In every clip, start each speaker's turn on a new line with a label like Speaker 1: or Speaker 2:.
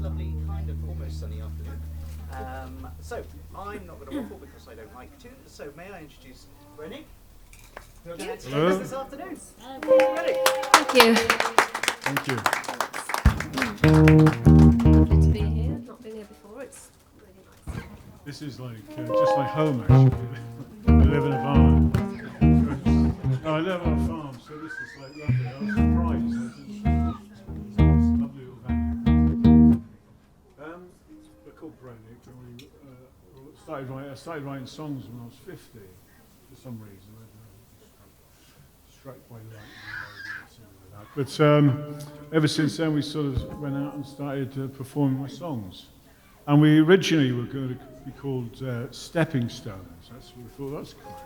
Speaker 1: lovely, kind of almost sunny afternoon. So, I'm not going to waffle because I don't like to. So, may I introduce Brenig? Who are going to entertain us this afternoon. Brenig.
Speaker 2: Thank you.
Speaker 3: Thank you.
Speaker 2: Lovely to be here. I've not been here before. It's really nice.
Speaker 3: This is like just like home actually. I live in a barn. No, I live on a farm, so this is like lovely. I was surprised. It's a lovely little venue. We're called Brenig, and we I started writing songs when I was 50 for some reason. I don't know, struck by lightning, something like that. But ever since then, we sort of went out and started performing my songs. And we originally were going to be called Stepping Stones. That's what we thought. That's quite nice.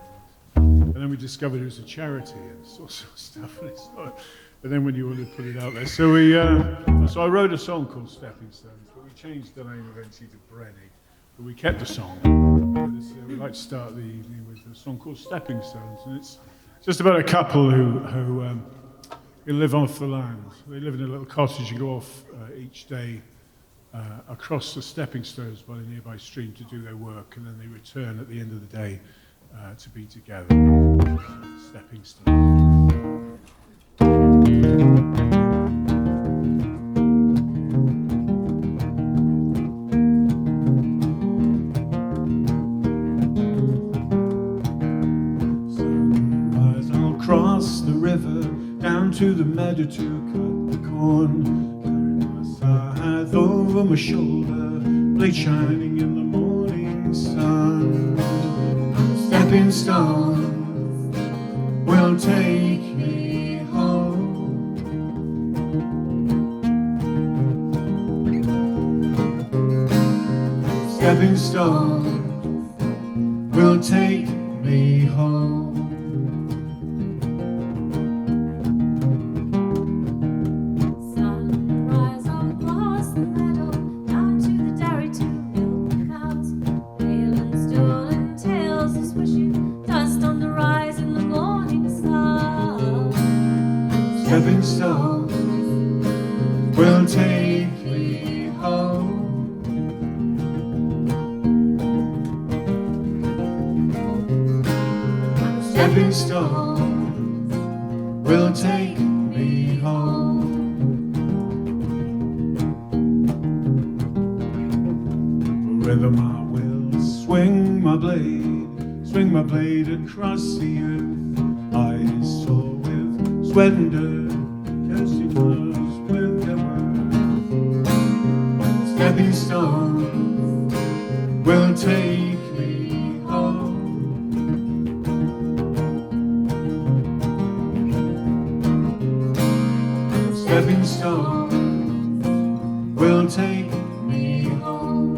Speaker 3: And then we discovered it was a charity and sort of stuff. And it's not. And then when you wanted to put it out there, so so I wrote a song called Stepping Stones, but we changed the name eventually to Brenig. But we kept the song. We like to start the evening with a song called Stepping Stones, and it's just about a couple who live off the land. They live in a little cottage and go off each day across the stepping stones by the nearby stream to do their work, and then they return at the end of the day to be together. Stepping stones. Sunrise, I'll cross the river down to the meadow to cut the corn. Over my shoulder, blade shining in the morning sun. Stepping stones will take me home. Stepping stones will take me home. Stepping stones will take me home. Stepping stones will take me home. For rhythm I will swing my blade across the earth. I soar with sweat and dirt, cursing flowers with their worth. Stepping stones will take me home. Stepping stones will take me home.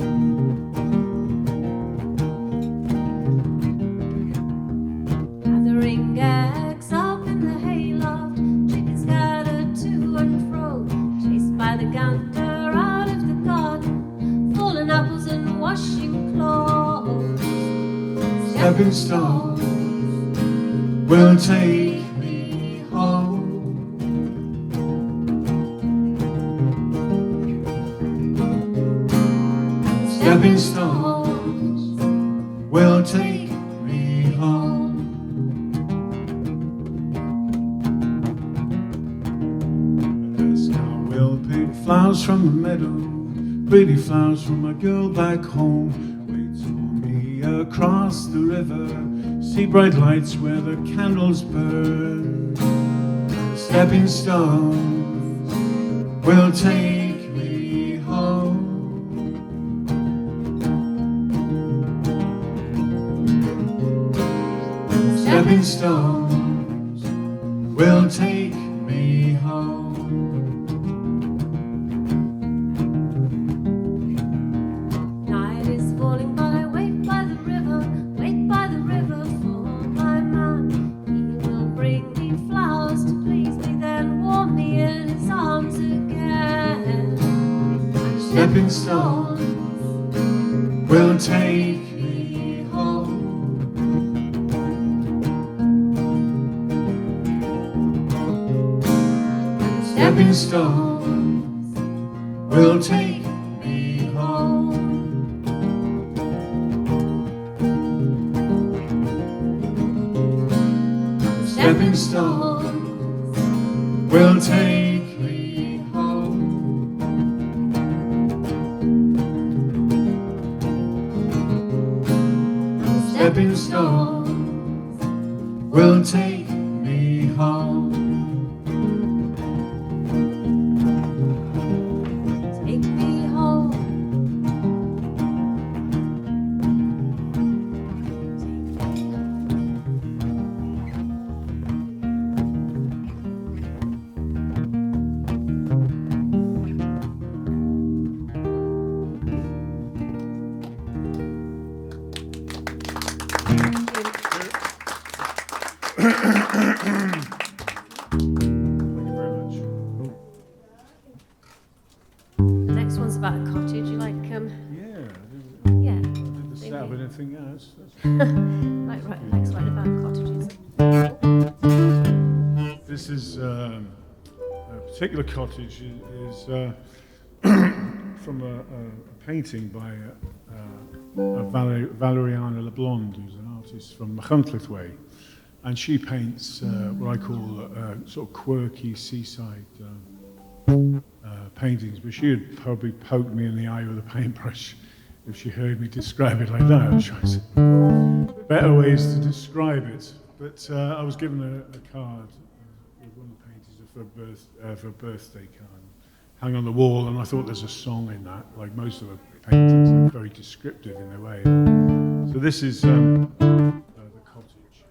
Speaker 2: Gathering eggs up in the hayloft, chickens scattered to and fro, chased by the gander out of the garden, fallen apples and washing clothes.
Speaker 3: Stepping stones will take me home. Stepping stones will take me home. We'll pick flowers from the meadow, pretty flowers from my girl back home. Waits for me across the river, see bright lights where the candles burn. Stepping stones will take me home. Stepping stones will take me home.
Speaker 2: Night is falling, but I wait by the river for my man. He will bring me flowers to please me, then warm me in his arms again.
Speaker 3: Stepping stones will take me home. Stepping stones will take stones will take me home. Stepping stones will take me home.
Speaker 2: Take me home.
Speaker 3: Thank you very much.
Speaker 2: The next one's about a cottage. You like,
Speaker 3: Yeah,
Speaker 2: yeah,
Speaker 3: I didn't set up anything else.
Speaker 2: likes writing about cottages.
Speaker 3: This is a particular cottage is from a painting by Valeriana Leblond, who's an artist from Machynlleth Way, and she paints what I call sort of quirky seaside paintings. But she would probably poke me in the eye with a paintbrush if she heard me describe it like that. I'm sure there's better ways to describe it. But I was given a card with one of the paintings for a birthday card, hung on the wall, and I thought there's a song in that. Like most of the paintings are very descriptive in their way. So this is the cottage.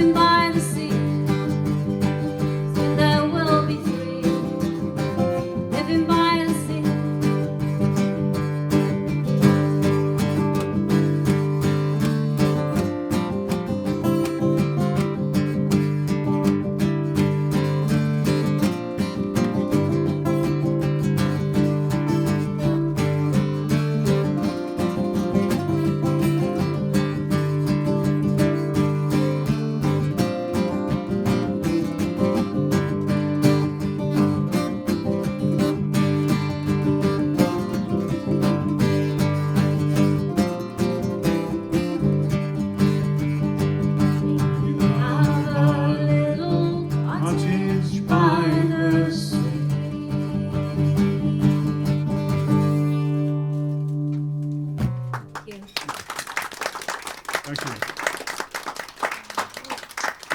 Speaker 2: living by the sea. Soon there will be three living by the sea.
Speaker 3: Thank you.
Speaker 2: I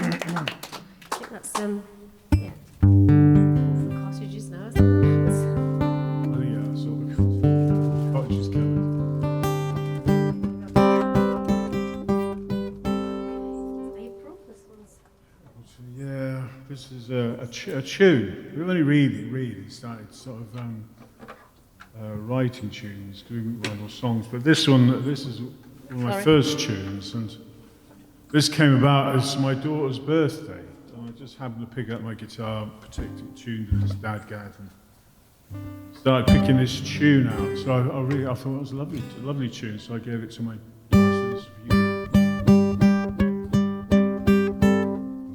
Speaker 2: think that's yeah. All the cottages now, isn't it?
Speaker 3: Oh yeah, I saw the cottage is covered.
Speaker 2: April, this one's.
Speaker 3: Yeah, this is a tune. We only really started sort of writing tunes, doing rival songs. But this is one of my first tunes, and this came about as my daughter's birthday. And I just happened to pick up my guitar, particularly tuned with his dad Gav, and started picking this tune out. So I thought it was a lovely tune. So I gave it to my daughter.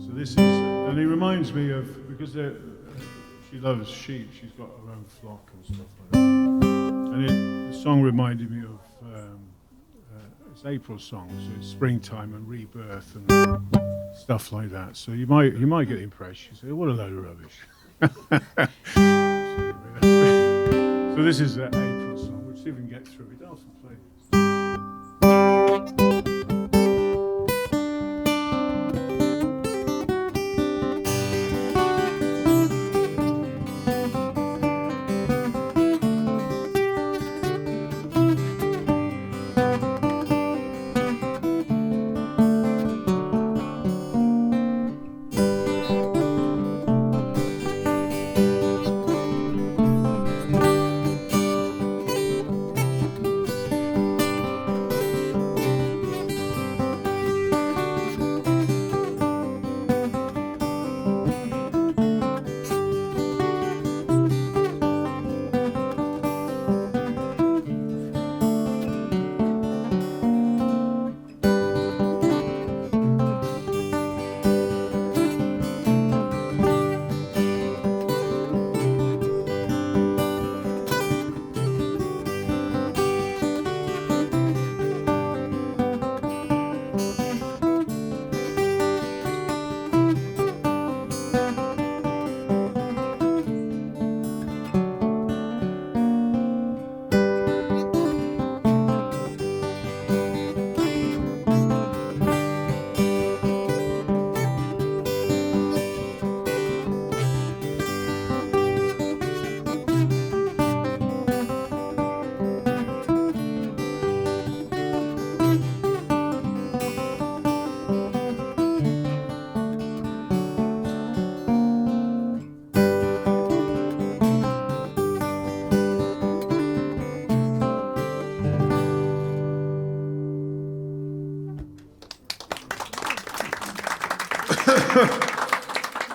Speaker 3: So this is, and it reminds me of, because she loves sheep. She's got her own flock and stuff like that. And the song reminded me of it's April song, so it's springtime and rebirth and stuff like that. So you might get the impression, you say, what a load of rubbish. So this is the April song. We'll see if we can get through it. I'll play this.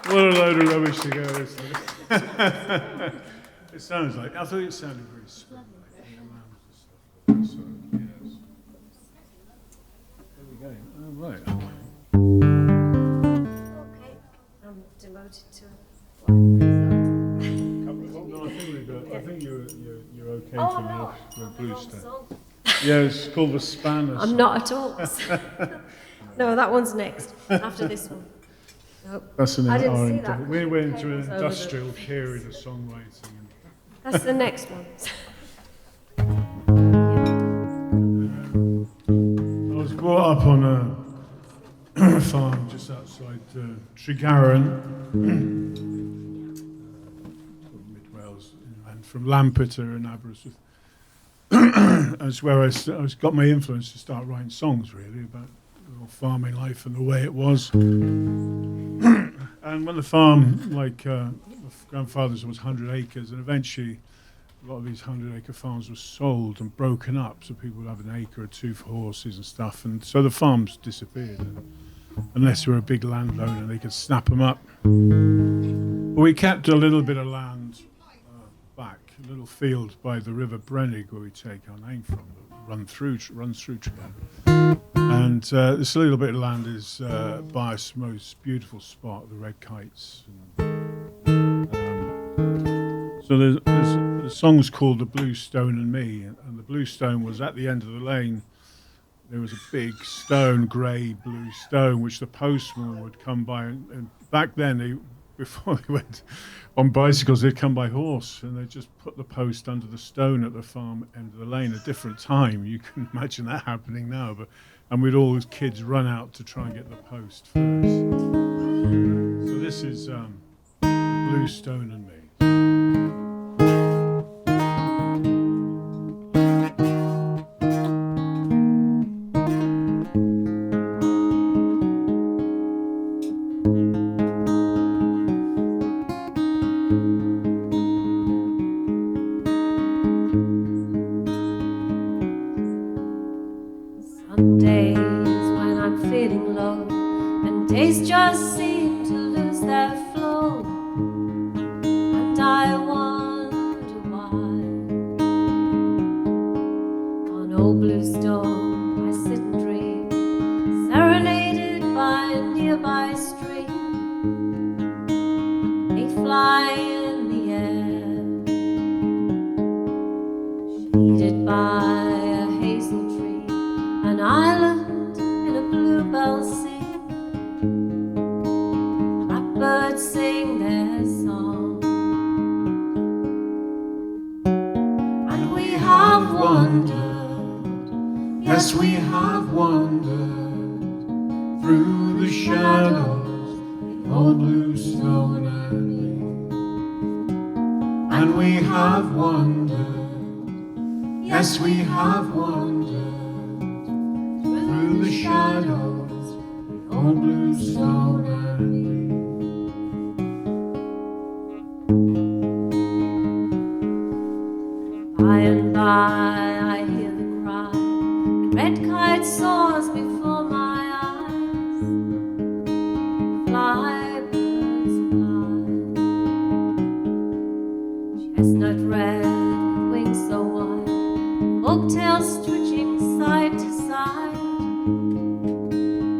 Speaker 3: What a load of rubbish to go, isn't it? It sounds like, I thought it sounded very smooth. So, yes. There we go. Oh, right.
Speaker 2: Okay, I'm demoted to
Speaker 3: No, I think you're okay
Speaker 2: Oh,
Speaker 3: for
Speaker 2: no.
Speaker 3: your blues
Speaker 2: Wrong
Speaker 3: stuff.
Speaker 2: song.
Speaker 3: Yeah, it's called the Spanner.
Speaker 2: I'm not at all. No, that one's next, after this one. Nope.
Speaker 3: That's an
Speaker 2: I didn't see
Speaker 3: R&D.
Speaker 2: that.
Speaker 3: We went into an
Speaker 2: Cables over
Speaker 3: industrial
Speaker 2: the-
Speaker 3: period of songwriting.
Speaker 2: That's the next one.
Speaker 3: I was brought up on a farm just outside Tregaron, mid Wales, and from Lampeter and Aberystwyth. That's where I got my influence to start writing songs, really, about farming life and the way it was. And when the farm, like grandfather's, was 100 acres, and eventually a lot of these 100-acre farms were sold and broken up, so people would have an acre or two for horses and stuff, and so the farms disappeared. Unless you were a big landowner, they could snap them up. But we kept a little bit of land back, a little field by the River Brenig, where we take our name from, that runs through Tregan. And this little bit of land is Bias' most beautiful spot, the Red Kites. So the song's called The Blue Stone and Me, and the Blue Stone was at the end of the lane. There was a big stone, grey blue stone, which the postman would come by. And back then, before they went on bicycles, they'd come by horse, and they'd just put the post under the stone at the farm end of the lane. A different time, you can imagine that happening now. And we'd all, as kids, run out to try and get the post first. So this is Blue Stone and Me.
Speaker 2: Some days when I'm feeling low and days just seem to lose their flow, and I wonder why. On old blue stone I sit and dream, serenaded by a nearby stream. They fly in the air, shaded by a hazel tree, an island in a bluebell sea. Blackbirds sing their song, and we have wandered, yes we have wandered through the shadows, the old blue stone and me. And we have wandered, yes we have wandered through the shadows, the old blue stone and me. By and by I hear the cry, the red kite soars before my eyes. Fly, birds, fly. Chestnut red, wings so wide, folktails stretching side to side,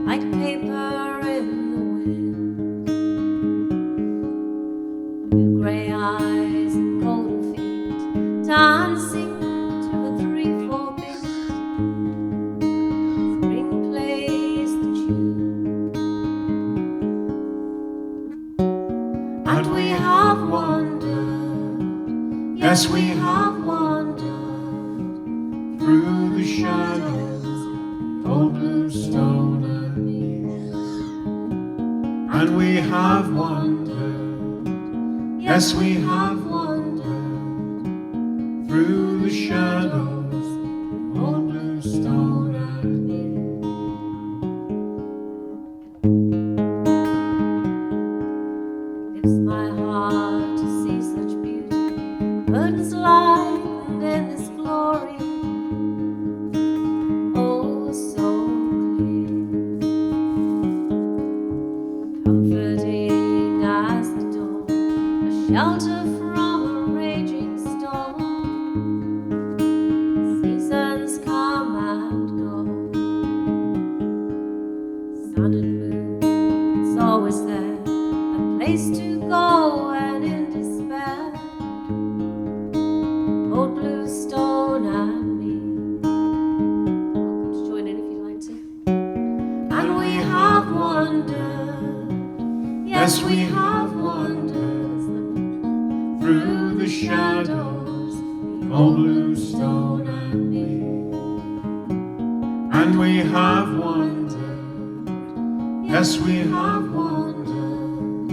Speaker 2: like paper in the wind. Blue-grey eyes and golden feet, dancing to a 3/4 beat. Spring plays the tune, and we have wandered, yes we have wandered through the shadows, old blue stone and me. And we have wandered, yes we have wandered through the shadows, old blue stone and me. It lifts my heart to see such beauty, burdens light and endless glory. Oh, so clear, comforting as the dawn, a shelter from a raging storm. Seasons come and go, sun and moon, it's always there, a place to go when in despair. Old blue stone and me. Welcome to join in if you'd like to. And we have wandered, yes we have wandered through the shadows, the old blue stone and me. And we have wandered, yes we have wandered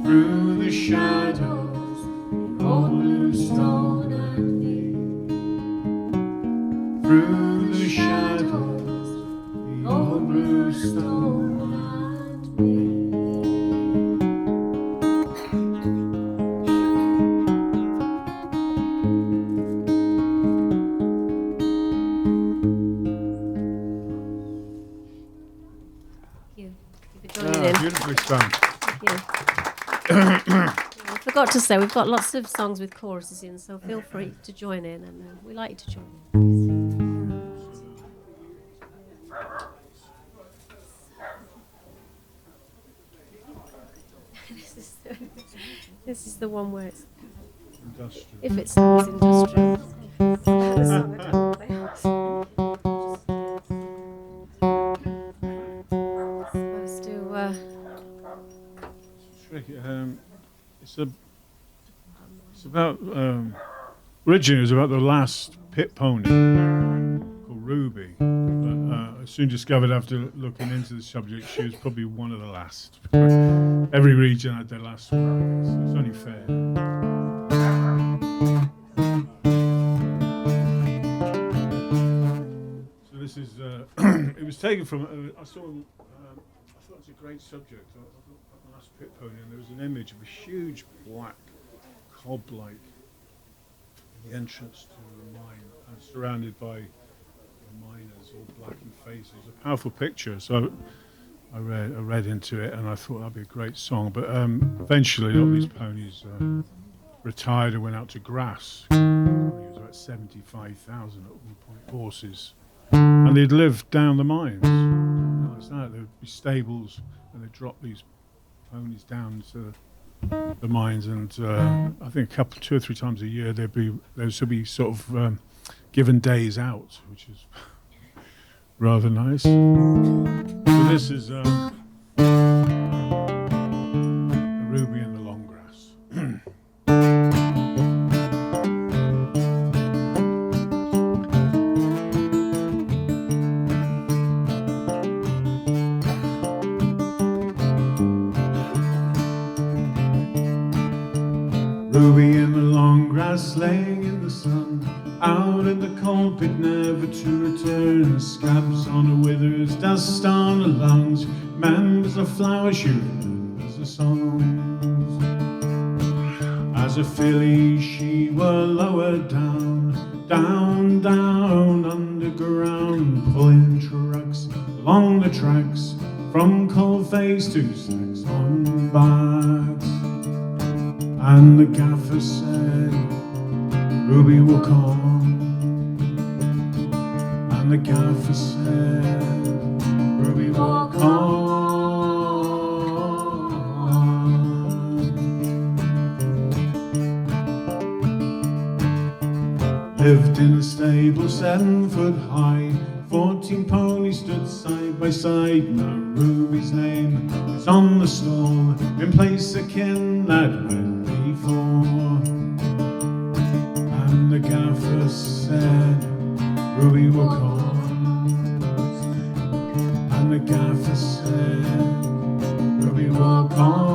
Speaker 2: through the shadows, the old blue stone and me. Through the shadows, the old blue stone and me.
Speaker 3: Beautifully sung.
Speaker 2: I forgot to say, we've got lots of songs with choruses in, so feel free to join in, and we like you to join in. This is the one where it's,
Speaker 3: Industrial.
Speaker 2: if it's industrial. The song I don't play. Supposed to.
Speaker 3: Tricky. It's about originally it was about the last pit pony called Ruby, but I soon discovered after looking into the subject she was probably one of the last. Every region had their last one, so it's only fair. So this is it was taken from I thought it was a great subject. I thought the last pit pony, and there was an image of a huge black cob-like the entrance to the mine, and surrounded by miners, all blackened faces. A powerful picture. So I read into it, and I thought that'd be a great song. But eventually, all these ponies retired and went out to grass. It was about 75,000 at one point, horses, and they'd live down the mines. Like that, there'd be stables, and they'd drop these ponies down to the mines, and I think two or three times a year there would be sort of given days out, which is rather nice. So this is a ruby in the long grass. Ruby in the long grass, laying in the sun, out in the cold pit, never to return. Scabs on her withers, dust on her lungs, remembers the flower she remembers the songs. As a filly she were lowered down, down, down underground, pulling trucks along the tracks, from cold face to sacks on backs. And the gaffer said, Ruby, walk on. And the gaffer said, Ruby, walk on. Lived in a stable 7 foot high, 14 ponies stood side by side. Now Ruby's name is on the stall, in place of kin that went before. And the gaffer said, Ruby, walk on. And the gaffer said, Ruby, walk on.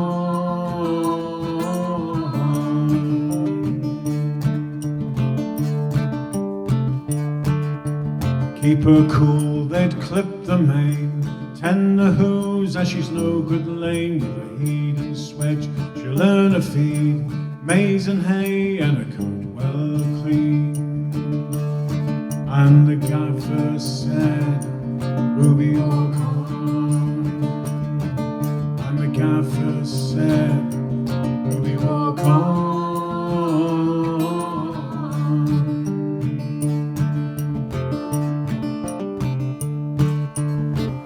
Speaker 3: Keep her cool, they'd clip the mane, tend the hooves as she's no good lame. With a heat and swedge she'll learn to feed, maize and hay and a coat well clean. And the gaffer said, Ruby, walk on. And the gaffer said, Ruby, walk on.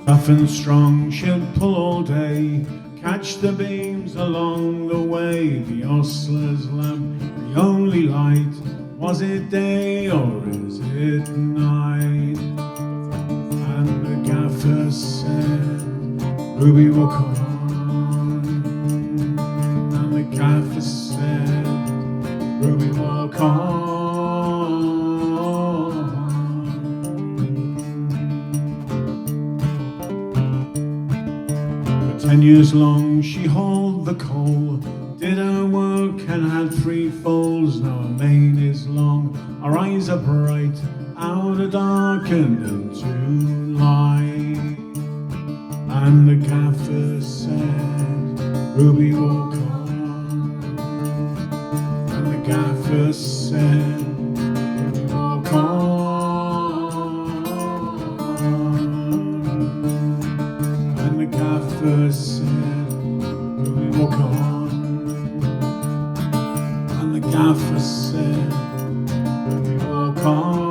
Speaker 3: Tough and strong she'd pull all day, catch the beams along the way. The ostler's lamp, the only light, was it day or is it night? And the gaffer said, Ruby, walk on. And the gaffer said, Ruby, walk on. For 10 years long she hauled the coal, did her work and had 3 foals. Now her mane is long, her eyes are bright, out of dark and into light. And the gaffer said, Ruby, walk on. And the gaffer said, Ruby, walk on. And the gaffer said, Ruby, walk on. And the gaffer said, Ruby, walk on.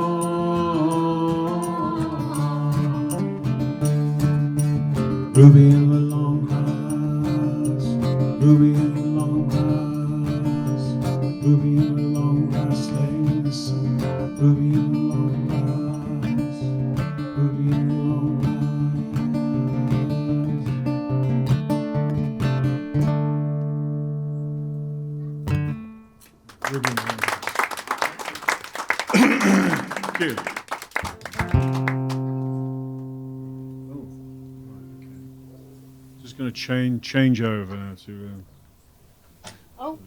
Speaker 3: Ruby in the long grass, Ruby in the long grass, Ruby in the long grass, laying in the sun. Ruby in the long grass, Ruby in the long grass. Ruby in the long grass. Good. Going to change over now to.
Speaker 2: Oh.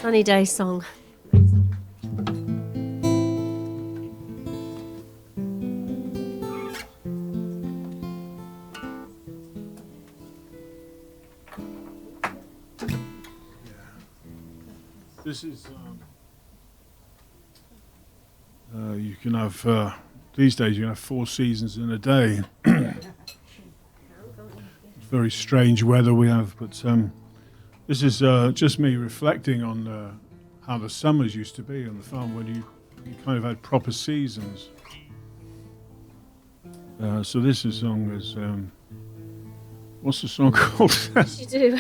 Speaker 2: Sunny day song.
Speaker 3: This is, you can have, these days you can have 4 seasons in a day. It's very strange weather we have, but this is just me reflecting on how the summers used to be on the farm when you kind of had proper seasons. So this song is, what's the song called?
Speaker 2: Yes, you do.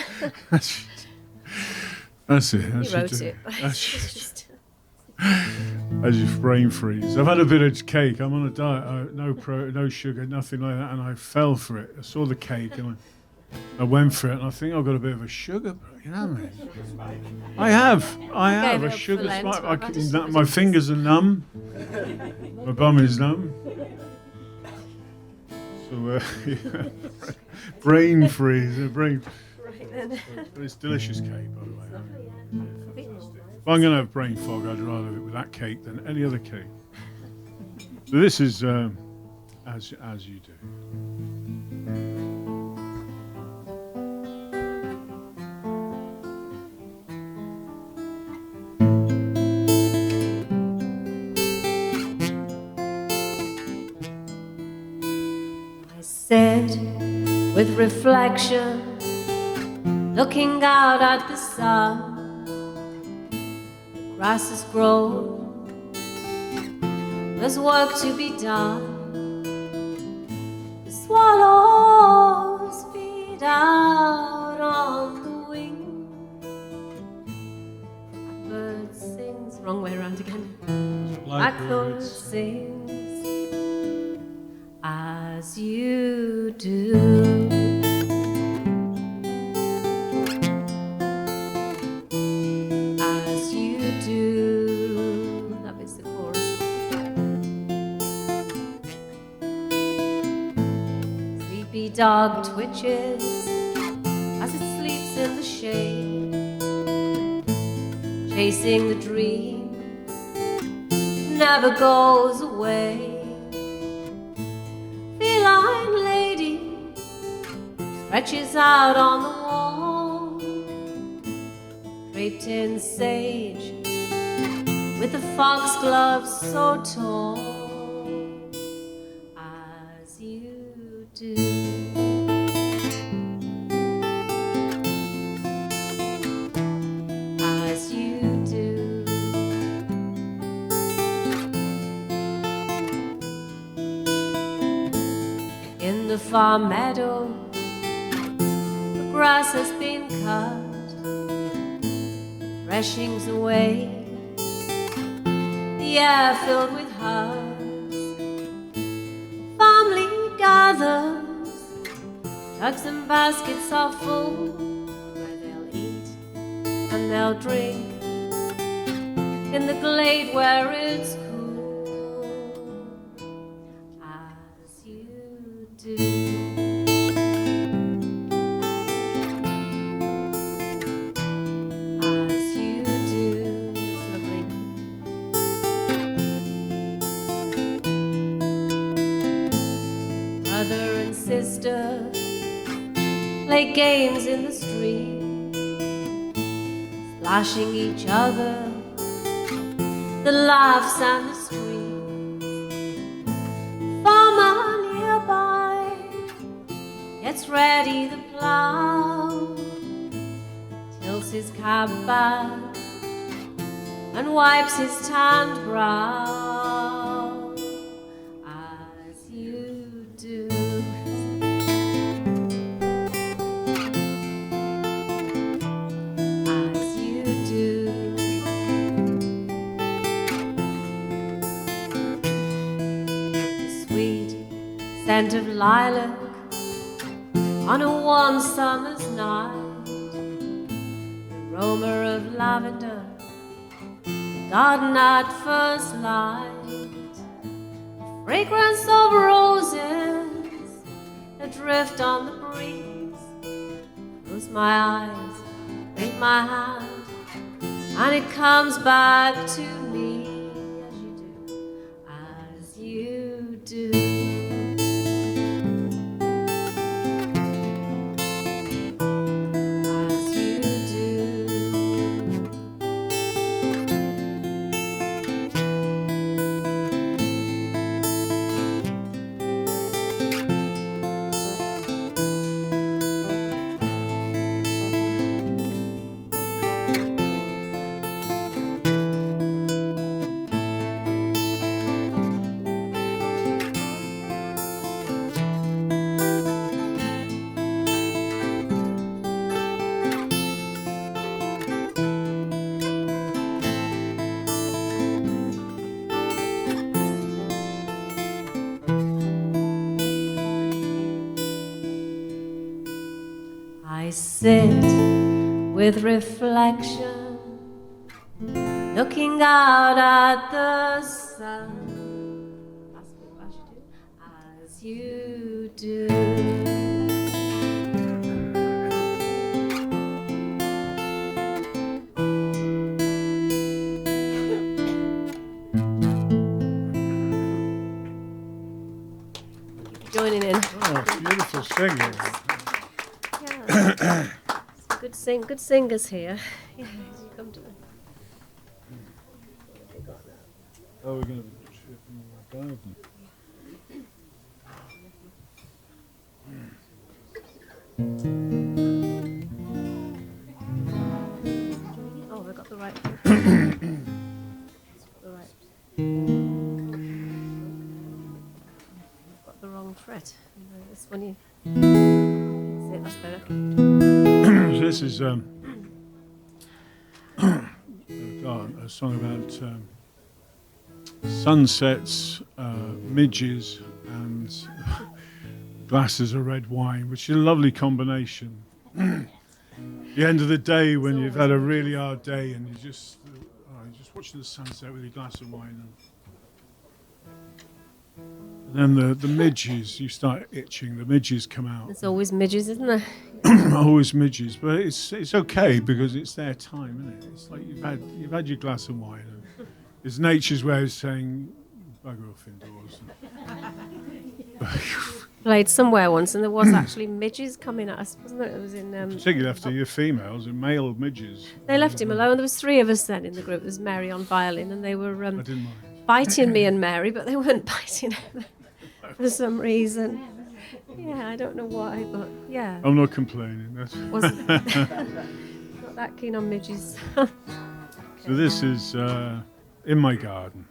Speaker 3: That's it.
Speaker 2: You wrote it.
Speaker 3: As you brain freeze. I've had a bit of cake. I'm on a diet. No sugar, nothing like that. And I fell for it. I saw the cake and I went for it. And I think I've got a bit of a sugar. You know what I mean? I have a sugar spike. My fingers are numb. My bum is numb. So brain freeze. Brain. But it's delicious cake, by the way. If I'm going to have brain fog, I'd rather have it with that cake than any other cake. So this is as you do.
Speaker 2: I said with reflection, looking out at the sun, the grass has grown, there's work to be done. The swallows feed out on the wing, blackbird sings, wrong way around again. Blackbird sings as you do. Dog twitches as it sleeps in the shade, chasing the dream never goes away. Feline lady stretches out on the wall, draped in sage with the foxglove so tall, as you do. The farm meadow, the grass has been cut, threshings away, the air filled with hugs. Family gathers, jugs and baskets are full, where they'll eat and they'll drink in the glade where it's cool. sisters play games in the street, splashing each other, the laughs and the screams. Farmer nearby gets ready the plough, tilts his cap back and wipes his tanned brow, as you do. As you do. The sweet scent of lilac on a warm summer's night, the aroma of lavender, garden at first light, the fragrance of roses adrift on the breeze. Close my eyes, take my hand, and it comes back to me as you do. I sit with reflection, looking out at the sun, as you do. Joining in.
Speaker 3: Oh, beautiful singing.
Speaker 2: Good singers here. Yeah, you come to
Speaker 3: Oh, we're going to be tripping in my garden.
Speaker 2: Oh, we got the right. Got the wrong fret. This one you. See, that's better.
Speaker 3: This is a song about sunsets, midges, and glasses of red wine, which is a lovely combination. The end of the day when you've had a really hard day and you're just watching the sunset with your glass of wine. And then the midges, you start itching, the midges come out.
Speaker 2: There's always midges, isn't there?
Speaker 3: Always midges, but it's okay because it's their time, isn't it? It's like you've had your glass of wine. And it's nature's way of saying, bugger off indoors.
Speaker 2: Played somewhere once, and there was actually midges coming at us, wasn't there? It was in.
Speaker 3: Particularly after your females and male midges.
Speaker 2: They left him alone. There was 3 of us then in the group. There was Mary on violin, and they were
Speaker 3: I didn't mind.
Speaker 2: biting me and Mary, but they weren't biting her for some reason. Yeah, I don't know why, but yeah.
Speaker 3: I'm not complaining. That's
Speaker 2: Wasn't not that keen on midges.
Speaker 3: So this is In My Garden.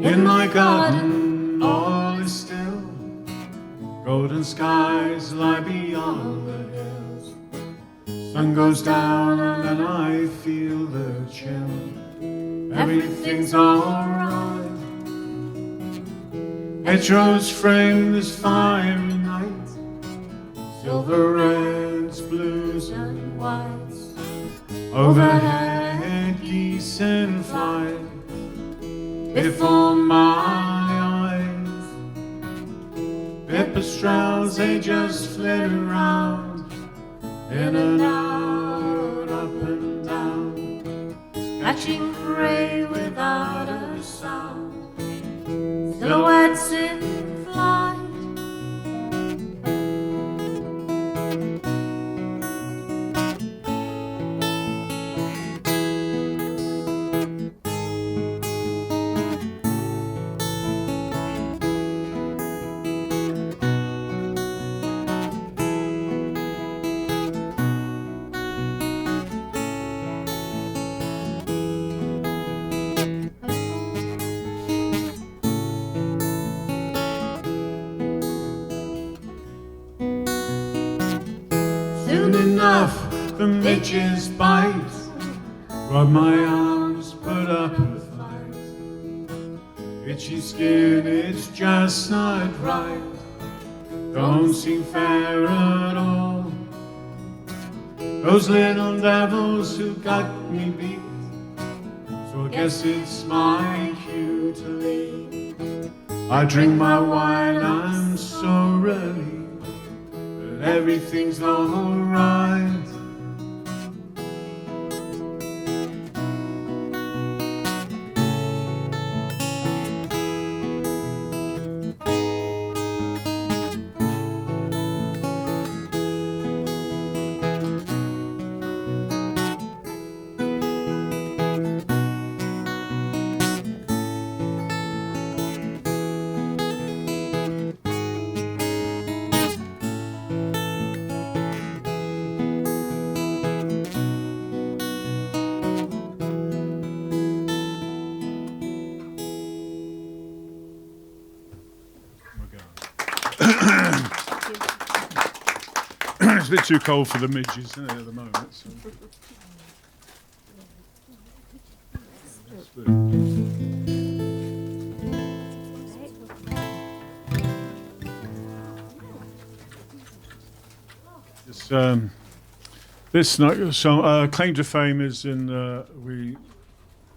Speaker 3: In my garden, all is still. Golden skies lie beyond the hills. Sun goes down and I feel the chill. Everything's alright. Hedgerows frame this fiery night. Silver reds, blues and whites. Overhead geese in flight. Before my eyes, clouds, they just flit around, in and out, up and down,
Speaker 2: catching prey without a sound, silhouettes in flight.
Speaker 3: Soon enough, the midges bite, rub my arms, put up a fight. Itchy skin, it's just not right, don't seem fair at all. Those little devils who got me beat, so I guess it's my cue to leave. I drink my wine, I'm so ready, but everything's alright. It's a bit too cold for the midges, isn't it, at the moment? So. This song, claim to fame is in we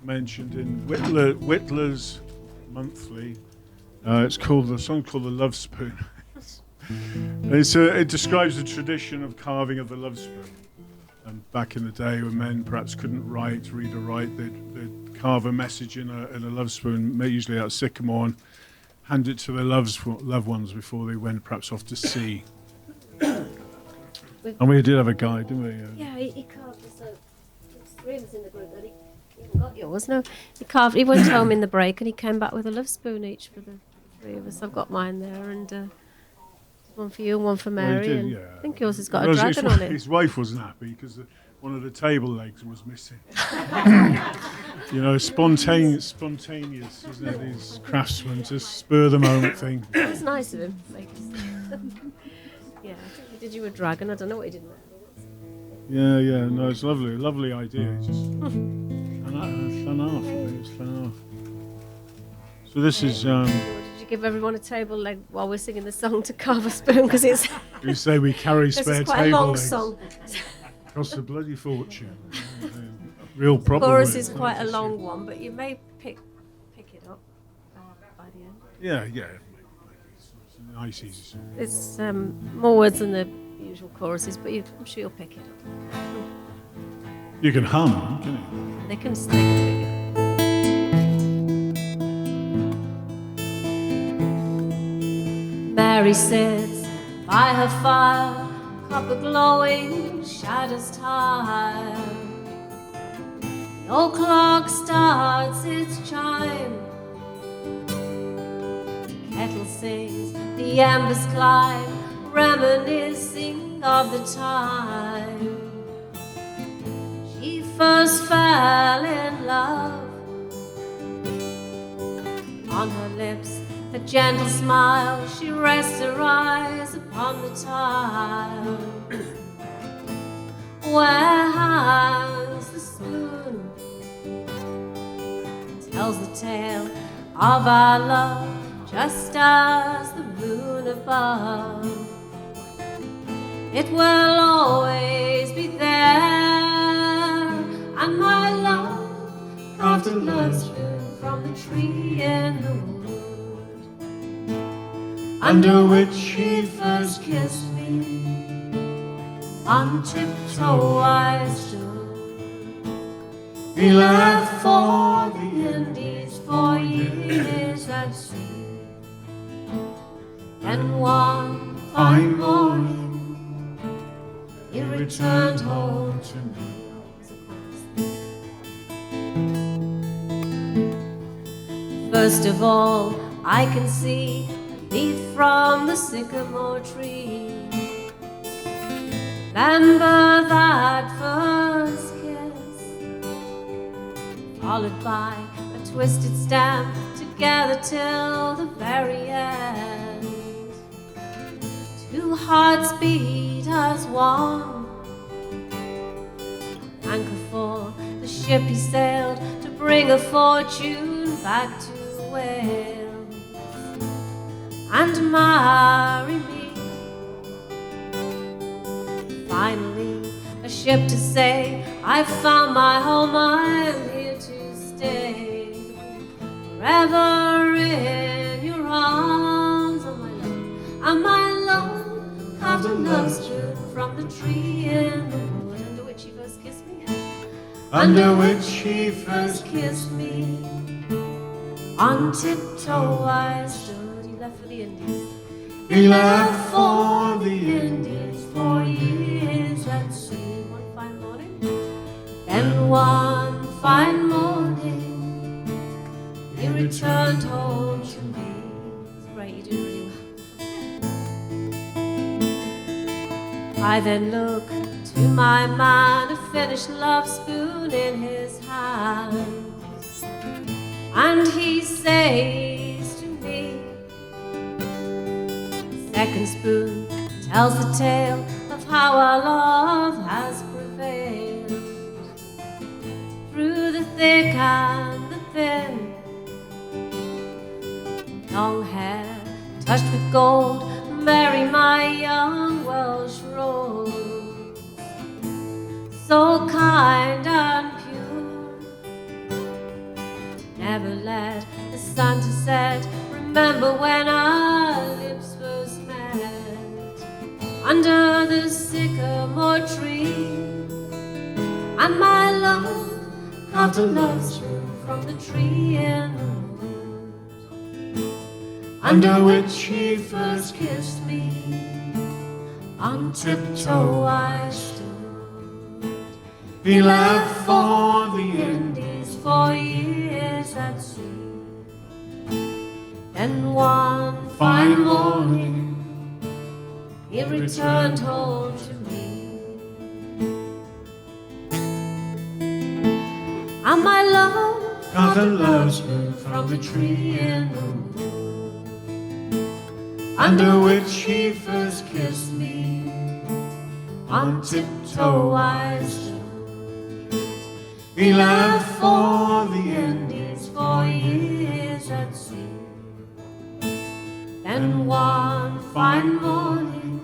Speaker 3: mentioned in Whittler's Monthly. It's called the song called "The Love Spoon." It describes the tradition of carving of the love spoon. And back in the day, when men perhaps couldn't read or write, they'd carve a message in a love spoon, usually out of sycamore, and hand it to their loved ones before they went perhaps off to sea. And we did have a guy, didn't we?
Speaker 2: Yeah, he carved us out. There's three of us in the group, and he even got yours. No, he went home in the break, and he came back with a love spoon each for the three of us. I've got mine there, and one for you and one for Mary.
Speaker 3: Well,
Speaker 2: and
Speaker 3: yeah.
Speaker 2: I think yours has got a dragon on it.
Speaker 3: His wife wasn't happy because one of the table legs was missing. You know, spontaneous, isn't it? These craftsmen, just spur the moment thing.
Speaker 2: It was nice of him. Yeah, I think he did you a dragon. I don't know what he did.
Speaker 3: Yeah. No, it's lovely idea. It's just fun off. It was fun off. So this is.
Speaker 2: Did you give everyone a table leg while we're singing the song to carve a spoon? Because it's.
Speaker 3: You say we carry spare
Speaker 2: quite
Speaker 3: table
Speaker 2: a long
Speaker 3: legs.
Speaker 2: song.
Speaker 3: Costs a bloody fortune. Real problem.
Speaker 2: Chorus
Speaker 3: with it.
Speaker 2: is quite a long one, but you may pick it up by the end.
Speaker 3: Yeah. It's a nice, easy song.
Speaker 2: It's more words than the usual choruses, but I'm sure you'll pick it up.
Speaker 3: You can hum, can you?
Speaker 2: They can pick it up. Mary sits by her fire, copper glowing, shadows tired. The old clock starts its chime. The kettle sings, the embers climb, reminiscing of the time she first fell in love. On her lips a gentle smile, she rests her eyes upon the tile. Where hangs the spoon? Tells the tale of our love, just as the moon above. It will always be there, and my love carved a love spoon from the tree in the wood. under which he first kissed me. On tiptoe I stood. He left for the Indies 4 years at sea. And one fine morning he returned home to me. First of all, I can see a leaf from the sycamore tree. Remember that first kiss, followed by a twisted stem, together till the very end. Two hearts beat as one. Anchor for the ship he sailed to bring a fortune back to Wales and marry me. Finally, a ship to say, I've found my home, I'm here to stay. Forever in your arms, oh my love, and my love carved a love strip from the tree in the wood under which he first kissed me. Under which he first kissed me. On tiptoe I stood. He left for the Indies. He left for the Indies 4 years at sea. One fine morning, then one fine morning, he returned home to me. It's great, you do really well. I then look to my man, a finished love spoon in his hand. And he says to me, the second spoon tells the tale of how our love has prevailed. Through the thick and the thin, long hair touched with gold, marry my young Welsh rose. So kind and never let the sun to set. Remember when our lips first met under the sycamore tree, and my love carved a love strip from the tree in the wood under which he first kissed me. On tiptoe I stood. He left for the Indies 4 years at sea. Then one fine morning he returned home to me. And my love got a love strip from the tree in the wood under which he first kissed me. On tiptoe I stood. He left for the Indies 4 years at sea. Then one fine morning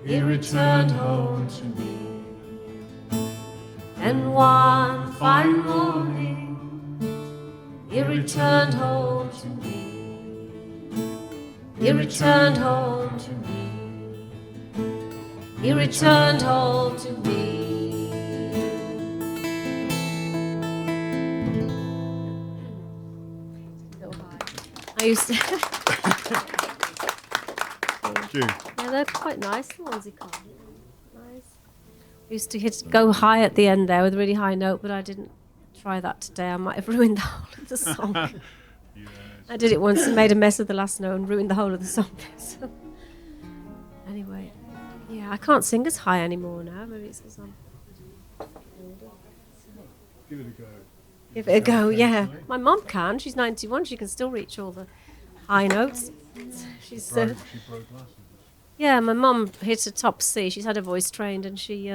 Speaker 2: he returned home to me. Then one fine morning he returned home to me. He returned home to me. He returned home to me. I used to.
Speaker 3: Thank you.
Speaker 2: Yeah, they're quite nice, the ones he called. Nice. I used to go high at the end there with a really high note, but I didn't try that today. I might have ruined the whole of the song.
Speaker 3: Yes.
Speaker 2: I did it once and made a mess of the last note and ruined the whole of the song. So, anyway, yeah, I can't sing as high anymore now. Maybe it's because I'm.
Speaker 3: Give it a go.
Speaker 2: Give it a go, yeah. My mum can. She's 91. She can still reach all the high notes. She's
Speaker 3: She broke glasses.
Speaker 2: yeah. My mum hit a top C. She's had her voice trained, and she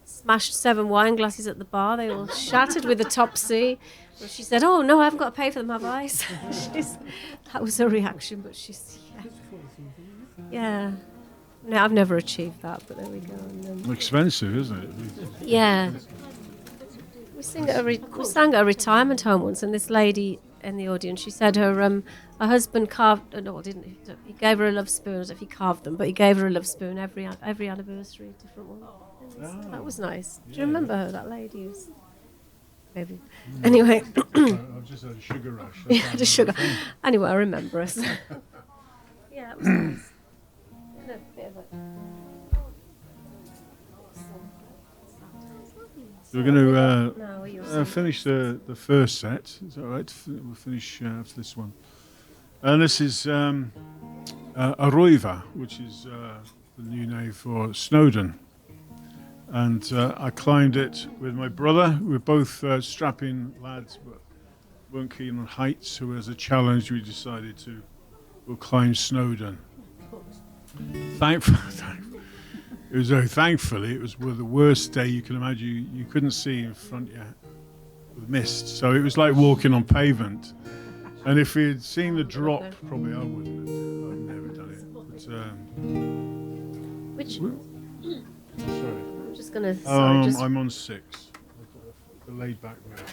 Speaker 2: smashed 7 wine glasses at the bar. They all shattered with the top C. Well, she said, "Oh no, I haven't got to pay for them, have I?" So that was her reaction. But she's yeah. No, I've never achieved that, but there we go. And,
Speaker 3: Expensive, isn't it?
Speaker 2: yeah. We sang at a retirement home once, and this lady in the audience. She said her husband carved. No, didn't he? He gave her a love spoon. I don't know if he carved them, but he gave her a love spoon every anniversary, a different one. That was nice. Do you remember her? That lady was maybe. Anyway,
Speaker 3: I've just had a sugar rush.
Speaker 2: yeah, had a sugar. Anyway, I remember us. Yeah, it was nice. And a bit of a-
Speaker 3: So we're going to
Speaker 2: No, you were
Speaker 3: finish the first set. Is that right? We'll finish after this one. And this is Aroiva, which is the new name for Snowdon. And I climbed it with my brother. We're both strapping lads, but weren't keen on heights. So as a challenge, we decided we'll climb Snowdon. Thankfully, it was the worst day you can imagine. You couldn't see in front of you with mist. So it was like walking on pavement. And if we had seen the drop, probably I wouldn't have. I've never done it. But,
Speaker 2: Which?
Speaker 3: sorry.
Speaker 2: I'm just gonna.
Speaker 3: I'm on 6. The laid back version.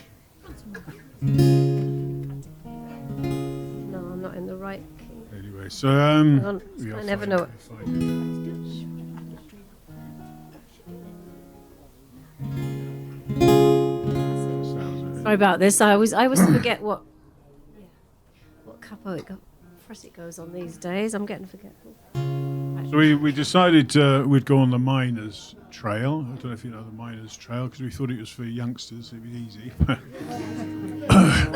Speaker 2: No, I'm not in the right key.
Speaker 3: Anyway, so
Speaker 2: Hang on,
Speaker 3: yeah,
Speaker 2: I never
Speaker 3: fine,
Speaker 2: know it.
Speaker 3: fine.
Speaker 2: Sorry about this. I always forget what capo it goes on these days. I'm getting forgetful.
Speaker 3: So we decided we'd go on the Miners Trail. I don't know if you know the Miners Trail because we thought it was for youngsters. It'd be easy.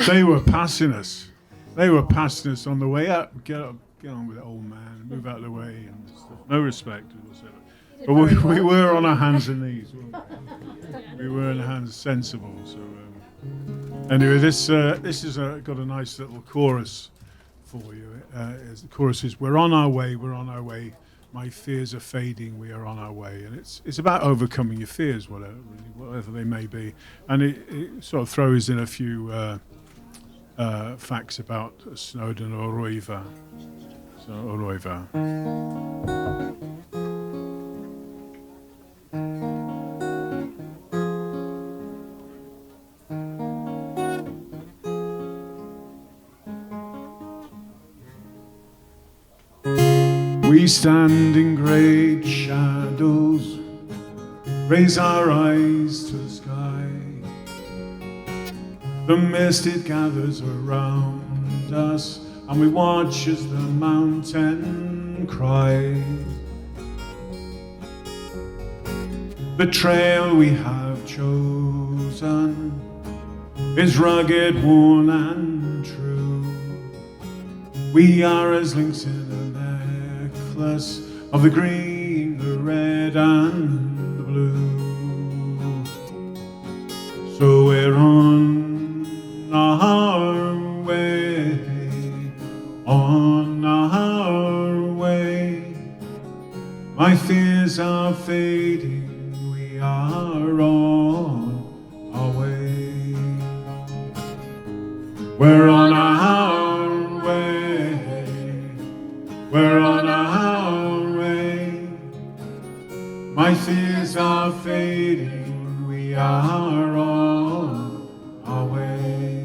Speaker 3: They were passing us. They were passing us on the way up. Get on with it, old man. Move out of the way and stuff. No respect whatsoever. But we were on our hands and knees. We were on our hands, sensible. So anyway, this has got a nice little chorus for you. The chorus is, "We're on our way. We're on our way. My fears are fading. We are on our way." And it's about overcoming your fears, whatever they may be. And it sort of throws in a few facts about Snowdon or Aroiva. So Aroiva. We stand in great shadows, raise our eyes to the sky. The mist it gathers around us, and we watch as the mountain cries. The trail we have chosen is rugged, worn and true. We are as links in a necklace of the green, the red and the blue. So we're on our way, on our way. My fears are fading, we are on our way. We're on our way, we're on our way. My fears are fading, we are on our way.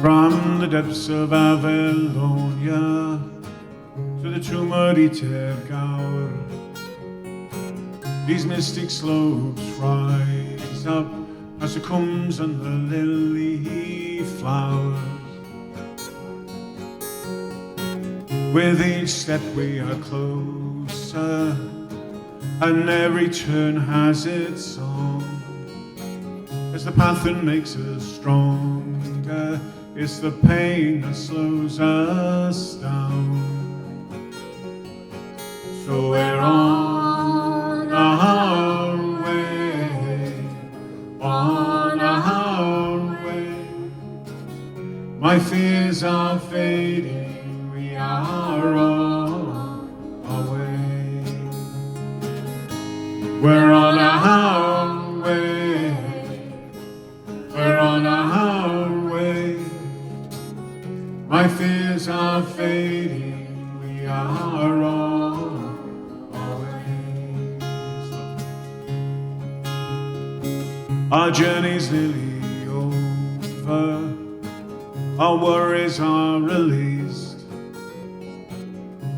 Speaker 3: From the depths of Avalonia to the Tumari Tergaur, these mystic slopes rise up as the comes and the lily flowers. With each step we are closer, and every turn has its song. It's the path that makes us stronger, it's the pain that slows us down. So we're on our way, on our way. My fears are fading, we are on our way. We're on our way, we're on our way. My fears are fading, we are on our way. Our journey's nearly our worries are released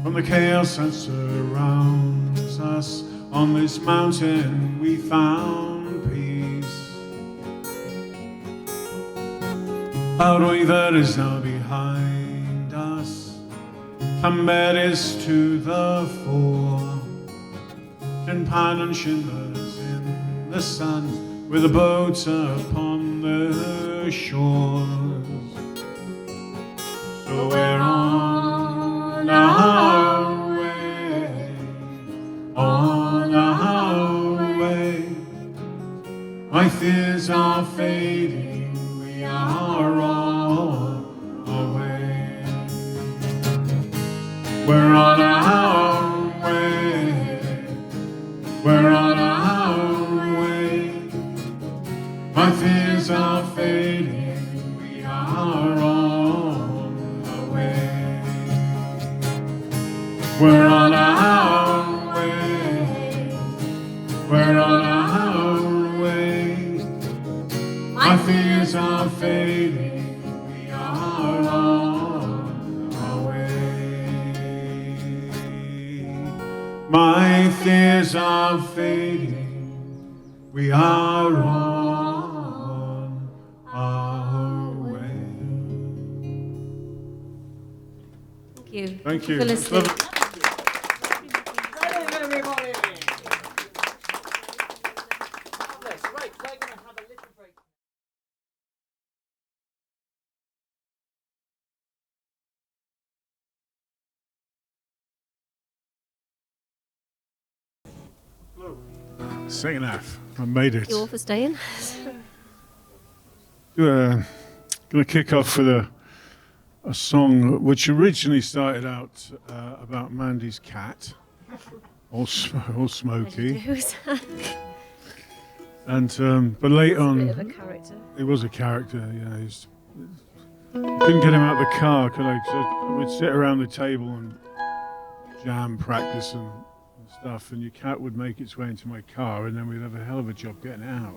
Speaker 3: from the chaos that surrounds us. On this mountain we found peace. Our river is now behind us, and bed is to the fore. Shinpan and shimmers in the sun, with the boats upon the shores. So we're on our way, on our way. My fears are fading, we are on our way. We're on our way, we're on our way. My fears are fading, we are on our way. We're on our way, we're on our way. My fears are fading, we are on our way. My fears are fading, we are on our way.
Speaker 2: Thank you.
Speaker 3: Thank you.
Speaker 2: For listening.
Speaker 1: Everybody! Marvellous. Right, we're going to have a little break.
Speaker 3: Second half, I made it.
Speaker 2: You all for staying?
Speaker 3: Going to kick off with a song which originally started out about Mandy's cat, all smoky, and but late
Speaker 2: A bit
Speaker 3: on
Speaker 2: of a character.
Speaker 3: it was a character. I couldn't get him out of the car, could I? 'Cause I would sit around the table and jam practice and stuff, and your cat would make its way into my car, and then we'd have a hell of a job getting it out.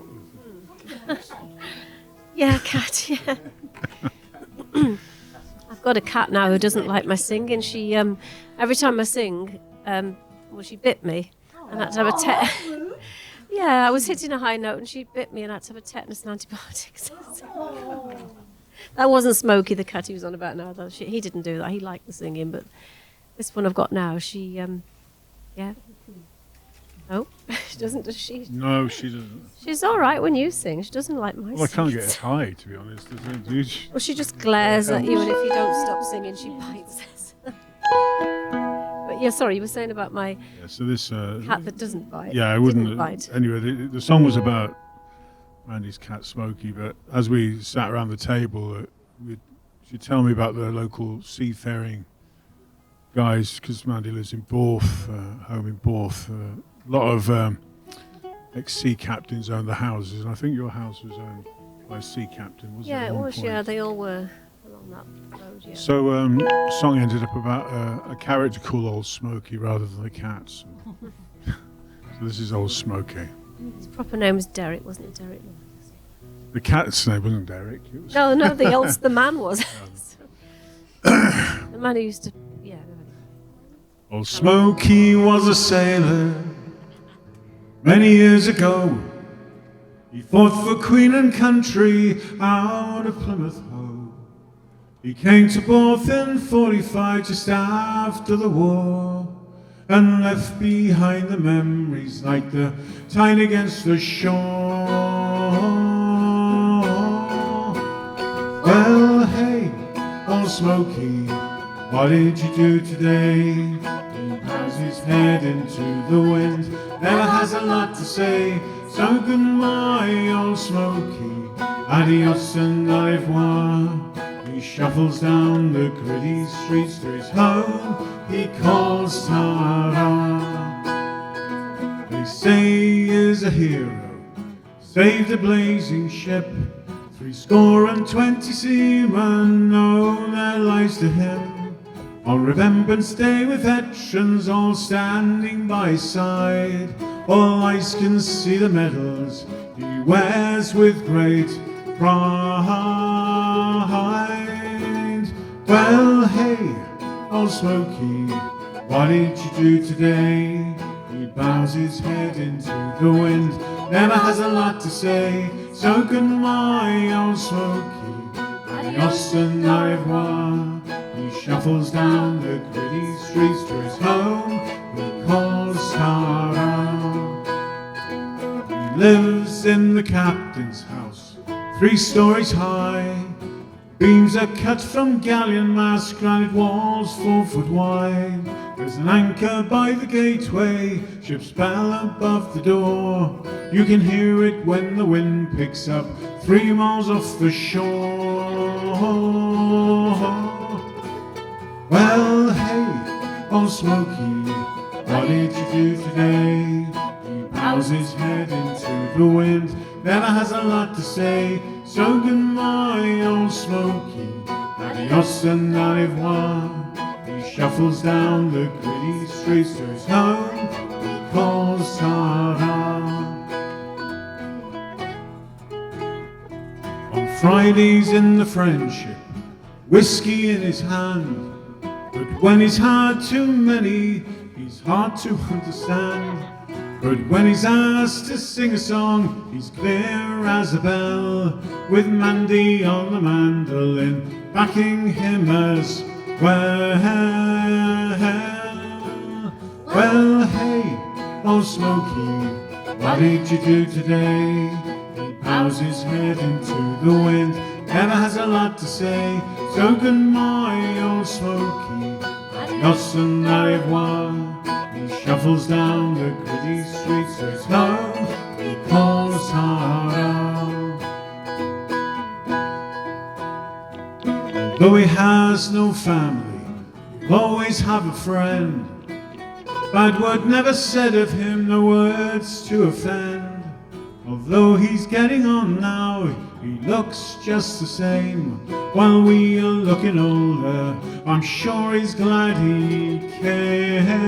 Speaker 2: Yeah, cat, yeah. I've got a cat now who doesn't like my singing. She, every time I sing, well, she bit me, and I had to have a Yeah, I was hitting a high note, and she bit me, and I had to have a tetanus and antibiotics. That wasn't Smokey, the cat he was on about now. Though. He didn't do that. He liked the singing, but this one I've got now, she, yeah. No, she doesn't, does she?
Speaker 3: No, she doesn't.
Speaker 2: She's all right when you sing. She doesn't like my
Speaker 3: Well, I can't
Speaker 2: singing.
Speaker 3: get high, to be honest.
Speaker 2: Well, she just glares at you, and if you don't stop singing, she bites us. But yeah, sorry, you were saying about my
Speaker 3: Yeah, so this
Speaker 2: cat that doesn't bite.
Speaker 3: yeah, I wouldn't.
Speaker 2: Didn't bite.
Speaker 3: Anyway, the song was about Mandy's cat Smokey, but as we sat around the table, she'd tell me about the local seafaring guys, because Mandy lives in Borth, home in Borth. A lot of ex-sea captains own the houses, and I think your house was owned by a sea captain, wasn't it?
Speaker 2: Yeah,
Speaker 3: at
Speaker 2: it
Speaker 3: one
Speaker 2: was.
Speaker 3: point?
Speaker 2: Yeah, they all were along that road. Yeah.
Speaker 3: So the song ended up about a character called Old Smokey rather than the cats. So this is Old Smokey.
Speaker 2: His proper name was Derek, wasn't it, Derek?
Speaker 3: The cat's name wasn't Derek. It was
Speaker 2: No, the man was. The man who used to. Yeah. No.
Speaker 3: Old Smokey was a sailor many years ago. He fought for Queen and country out of Plymouth Hoe. He came to Borth in 45 just after the war, and left behind the memories like the tide against the shore. Well, hey, Old Smokey, what did you do today? He bows his head into the wind, never has a lot to say. So goodbye, Old Smokey, adios and au revoir. He shuffles down the gritty streets to his home he calls Tara. They say he is a hero, saved a blazing ship. 80 seamen owe their lives to him. On Remembrance Day with veterans all standing by his side, all eyes can see the medals he wears with great pride. Well, hey, old Smokey, what did you do today? He bows his head into the wind, never has a lot to say. So good my old Smokey, adios and au revoir. He shuffles down the gritty streets to his home he calls Tara. He lives in the captain's house, 3 stories high. Beams are cut from galleon masts, granite walls 4 foot wide. There's an anchor by the gateway, ship's bell above the door. You can hear it when the wind picks up 3 miles off the shore. Well, hey, old Smokey, what did you do today? He bows his head into the wind, never has a lot to say. So good my old Smokey, adios and au revoir. He shuffles down the gritty streets to his home he calls Tara. On Fridays in the friendship, whiskey in his hand. But when he's had too many, he's hard to understand. But when he's asked to sing a song, he's clear as a bell, with Mandy on the mandolin backing him as well. Well, hey, old Smokey, what did you do today? He bows his head into the wind, never has a lot to say. So good my old Smokey, adios and au revoir. He shuffles down the gritty streets to his home he calls Tara. Though he has no family, he'll always have a friend. Bad word never said of him, no words to offend. Although he's getting on now, he looks just the same. While we are looking older, I'm sure he's glad he came.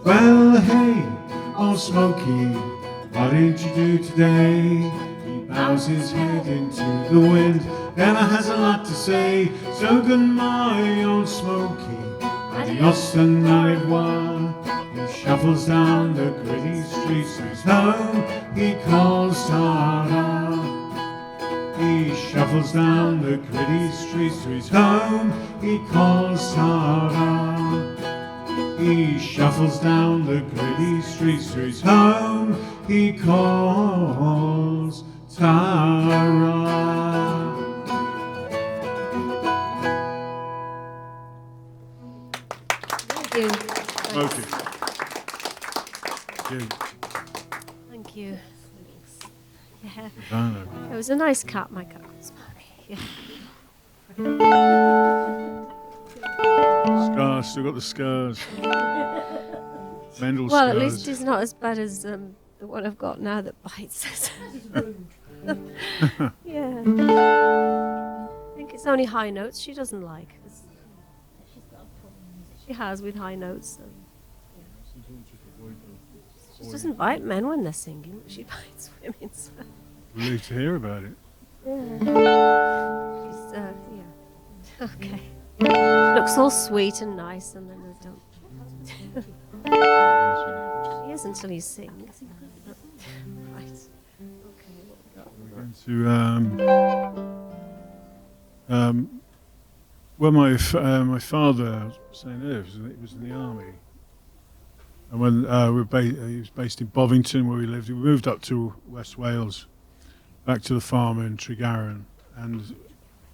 Speaker 3: Well, hey, old Smokey, what did you do today? He bows his head into the wind, never has a lot to say. So good my old Smokey, adios and au revoir. He shuffles down the gritty streets to his home he calls Tara. He shuffles down the gritty streets to his home he calls Tara. He shuffles down the gritty streets to his home he calls Tara.
Speaker 2: Thank you.
Speaker 3: Okay.
Speaker 2: Thank you. Yeah.
Speaker 3: Ivana.
Speaker 2: It was a nice cat, my cat. Yeah.
Speaker 3: Scars, still got the scars. Mendel's
Speaker 2: Well,
Speaker 3: scars.
Speaker 2: at least it's not as bad as the one I've got now that bites us. Yeah. I think it's only high notes she doesn't like. She has with high notes. She doesn't bite men when they're singing, but she bites women. So.
Speaker 3: Relieved to hear about it.
Speaker 2: Yeah. She's, yeah. Okay. She looks all sweet and nice, and then they don't. She is until he sings. Right. Okay.
Speaker 3: We're going to. Well, my father was saying earlier, he was in the army, and when he was based in Bovington, where we lived. We moved up to West Wales, back to the farm in Tregaron, and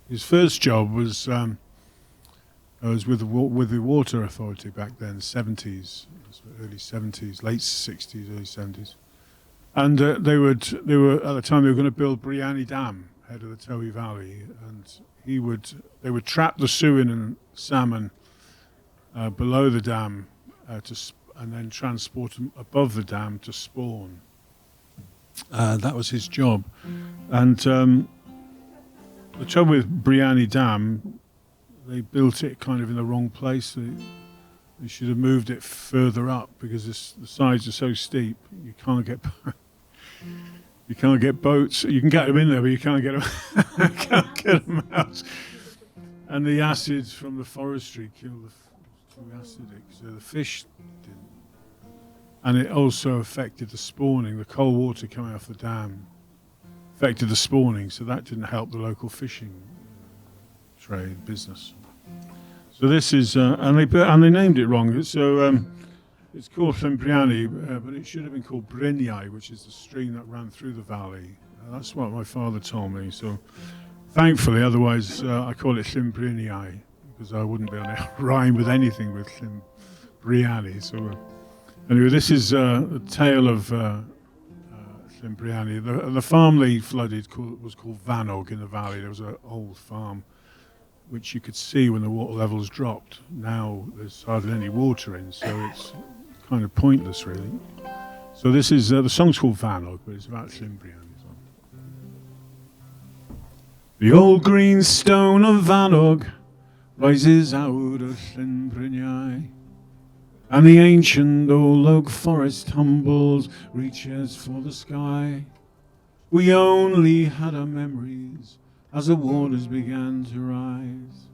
Speaker 3: his first job was with the water authority back then, 70s, early 70s, late 60s, early 70s, and they were at the time they were going to build Brenig Dam, head of the Towy Valley, and they would trap the suin and salmon below the dam and then transport them above the dam to spawn. That was his job. And the trouble with Brenig Dam, they built it kind of in the wrong place. They should have moved it further up because the sides are so steep, you can't get back. You can't get boats. You can get them in there, but you can't get them, can't get them out. And the acids from the forestry kill too acidic, so the fish didn't. And it also affected the spawning. The cold water coming off the dam affected the spawning, so that didn't help the local fishing trade business. So this is, and they named it wrong. So it's called Llymbriani, but it should have been called Brenig, which is the stream that ran through the valley. That's what my father told me. So thankfully, otherwise I call it Llymbriani because I wouldn't be able to rhyme with anything with Llymbriani. So anyway, this is a tale of Llymbriani. The farm they flooded was called Vannog in the valley. There was an old farm which you could see when the water levels dropped. Now there's hardly any water in, so it's kind of pointless, really. So this is, the song's called Vannog, but it's about Llymbriani as well. The old green stone of Vannog rises out of Llymbriani, and the ancient old oak forest tumbles, reaches for the sky. We only had our memories as the waters began to rise.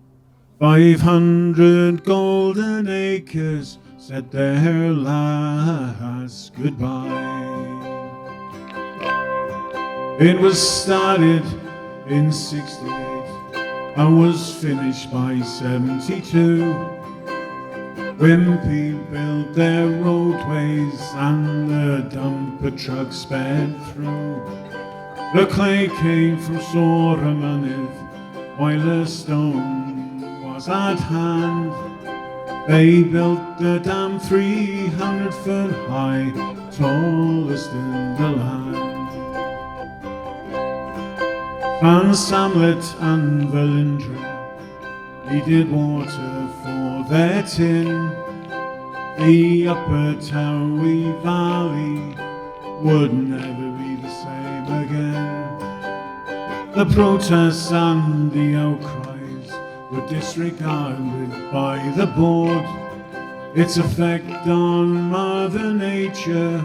Speaker 3: 500 golden acres said their last goodbye. It was started in 68 and was finished by 72. Wimpy built their roadways and the dumper trucks sped through. The clay came from Soramanev while the stone was at hand. They built the dam 300 foot high, tallest in the land. Van Samlet and Velindre needed water for their tin. The upper Towie Valley would never be the same again. The protests and the outcries were disregarded by the board. Its effect on Mother Nature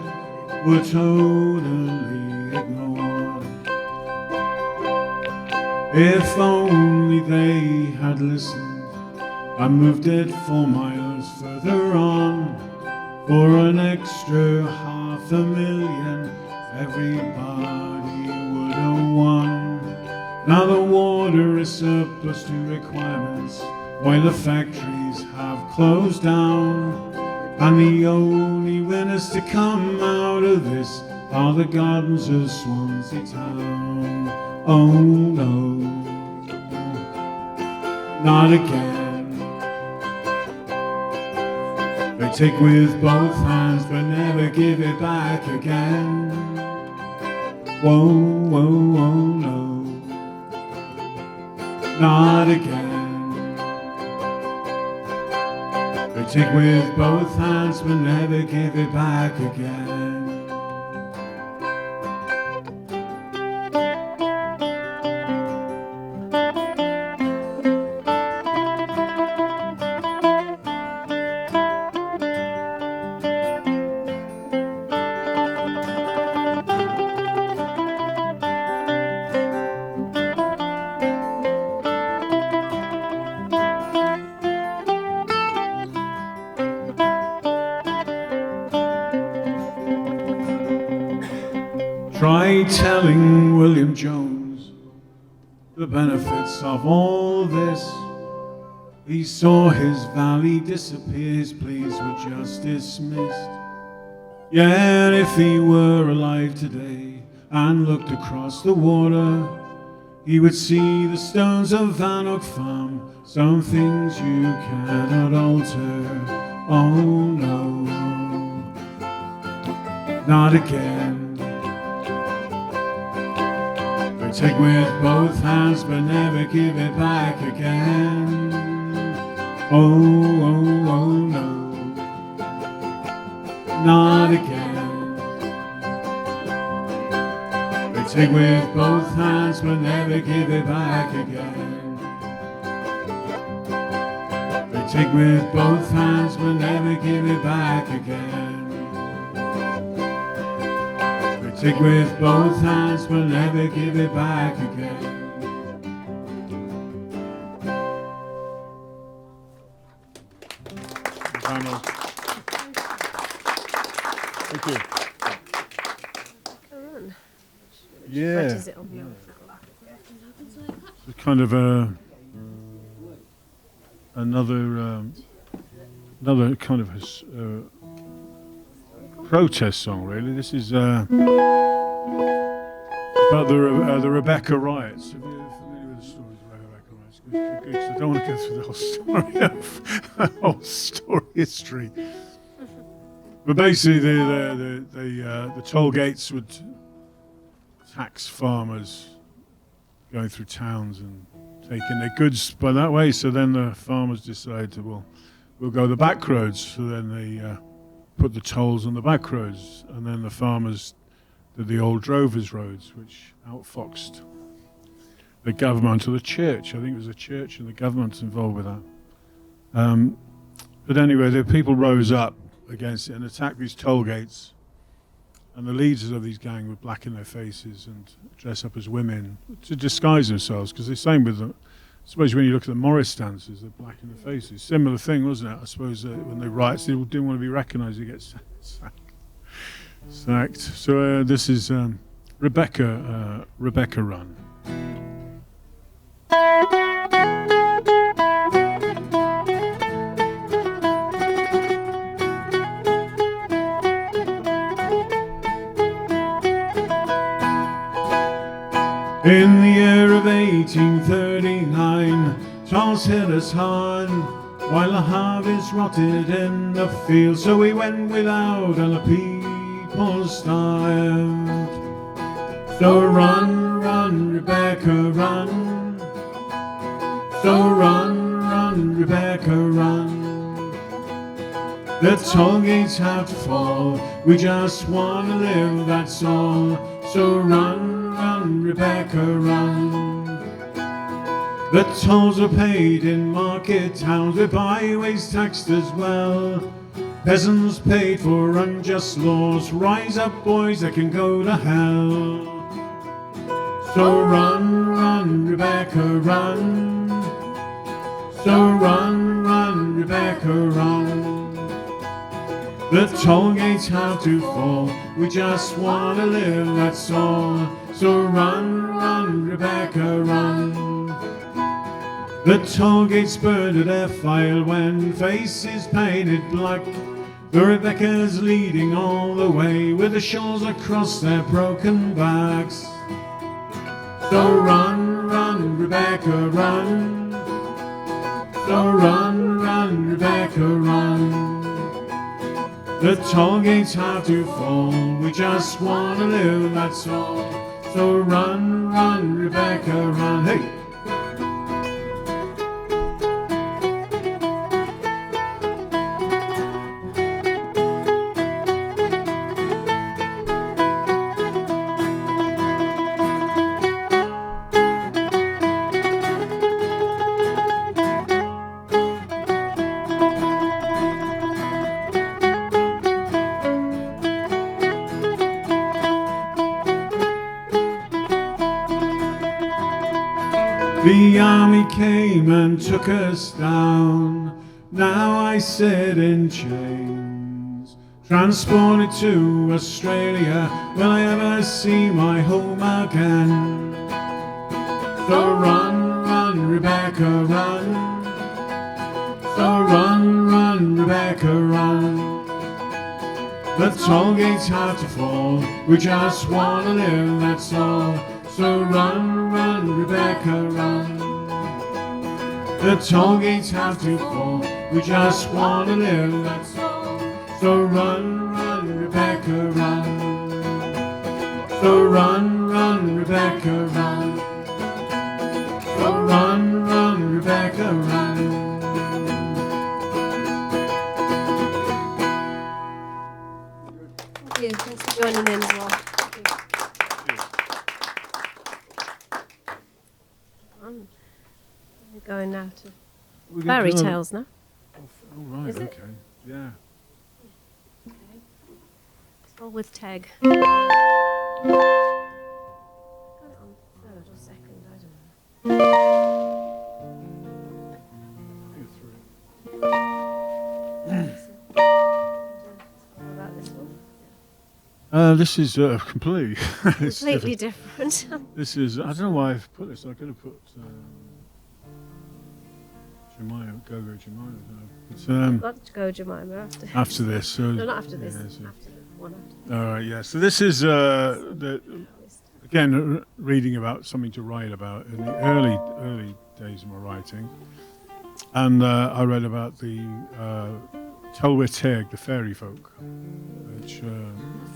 Speaker 3: were totally ignored. If only they had listened, I moved it 4 miles further on for an extra $500,000. Everybody would have won. Now the water is surplus to requirements, while the factories have closed down. And the only winners to come out of this are the gardens of Swansea Town. Oh no, not again. They take with both hands but never give it back again. Whoa, whoa, whoa, no, not again. They take with both hands but never give it back again. Try telling William Jones the benefits of all this. He saw his valley disappear, his pleas were just dismissed. Yet if he were alive today and looked across the water, he would see the stones of Vannog Farm, some things you cannot alter. Oh no, not again. Take with both hands but never give it back again. Oh, oh, oh no, not again. They take with both hands but never give it back again. They take with both hands but never give it back again. Take with both hands but never give it back again. Thank you. Yeah.
Speaker 2: Is it on now?
Speaker 3: It's kind of another kind of protest song, really. This is about the Rebecca riots. Are you familiar with the stories about Rebecca riots? Because I don't want to go through the whole story history. But basically, the toll gates would tax farmers going through towns and taking their goods by that way. So then the farmers decided to, we'll go the back roads. So then they put the tolls on the back roads, and then the farmers did the old drovers roads, which outfoxed the government or the church. I think it was the church and the government's involved with that. But anyway, the people rose up against it and attacked these toll gates. And the leaders of these gangs would blacken their faces and dress up as women to disguise themselves, because the same with them. I suppose when you look at the Morris dancers, they blacken their faces. Similar thing, wasn't it? I suppose when they riots, they didn't want to be recognised, they get sacked. So this is Rebecca Run. In the year of 1839, Charles hit us hard, while the harvest rotted in the field. So we went without, and the people starved. So run, run, Rebecca, run. So run, run, Rebecca, run. The toll gates have to fall, we just want to live, that's all. So run, run, Rebecca, run. The tolls are paid in market towns, with byways taxed as well. Peasants paid for unjust laws, rise up boys that can go to hell. So run, run, Rebecca, run. So run, run, Rebecca, run. The toll gates have to fall, we just want to live, that's all. So run, run, Rebecca, run. The toll gates burned at their file when faces painted black. The Rebecca's leading all the way with the shawls across their broken backs. So run, run, Rebecca, run. So run, run, Rebecca, run. The toll gates have to fall, we just want to live, that's all. So run, run, Rebecca, run, hey! The army came and took us down. Now I sit in chains, transported to Australia. Will I ever see my home again? So run, run, Rebecca, run. So run, run, Rebecca, run. The toll gates have to fall, we just want to live, that's all. So run, run, Rebecca, run. The toll gates have to fall, we just want to live, that's all. So run, run, Rebecca, run. So run, run, Rebecca, run. So run, run, Rebecca, run.
Speaker 2: Thank you. Thanks for joining in as well. We're going now to fairy tales now.
Speaker 3: Oh, right,
Speaker 2: Is it?
Speaker 3: okay. Yeah.
Speaker 2: Okay. It's all with Teg. on third or second, I don't know. What about this one?
Speaker 3: This is completely it's
Speaker 2: Completely
Speaker 3: different.
Speaker 2: different.
Speaker 3: This is, I don't know why I've put this. I could have put Jemima, Go-Go Jemima. It's,
Speaker 2: Got to go Jemima after.
Speaker 3: after this. So,
Speaker 2: No, not after this.
Speaker 3: yeah, so-
Speaker 2: After the one after.
Speaker 3: all right, yeah. So this is again reading about something to write about in the early days of my writing, and I read about the Tylwyth Teg, the fairy folk, which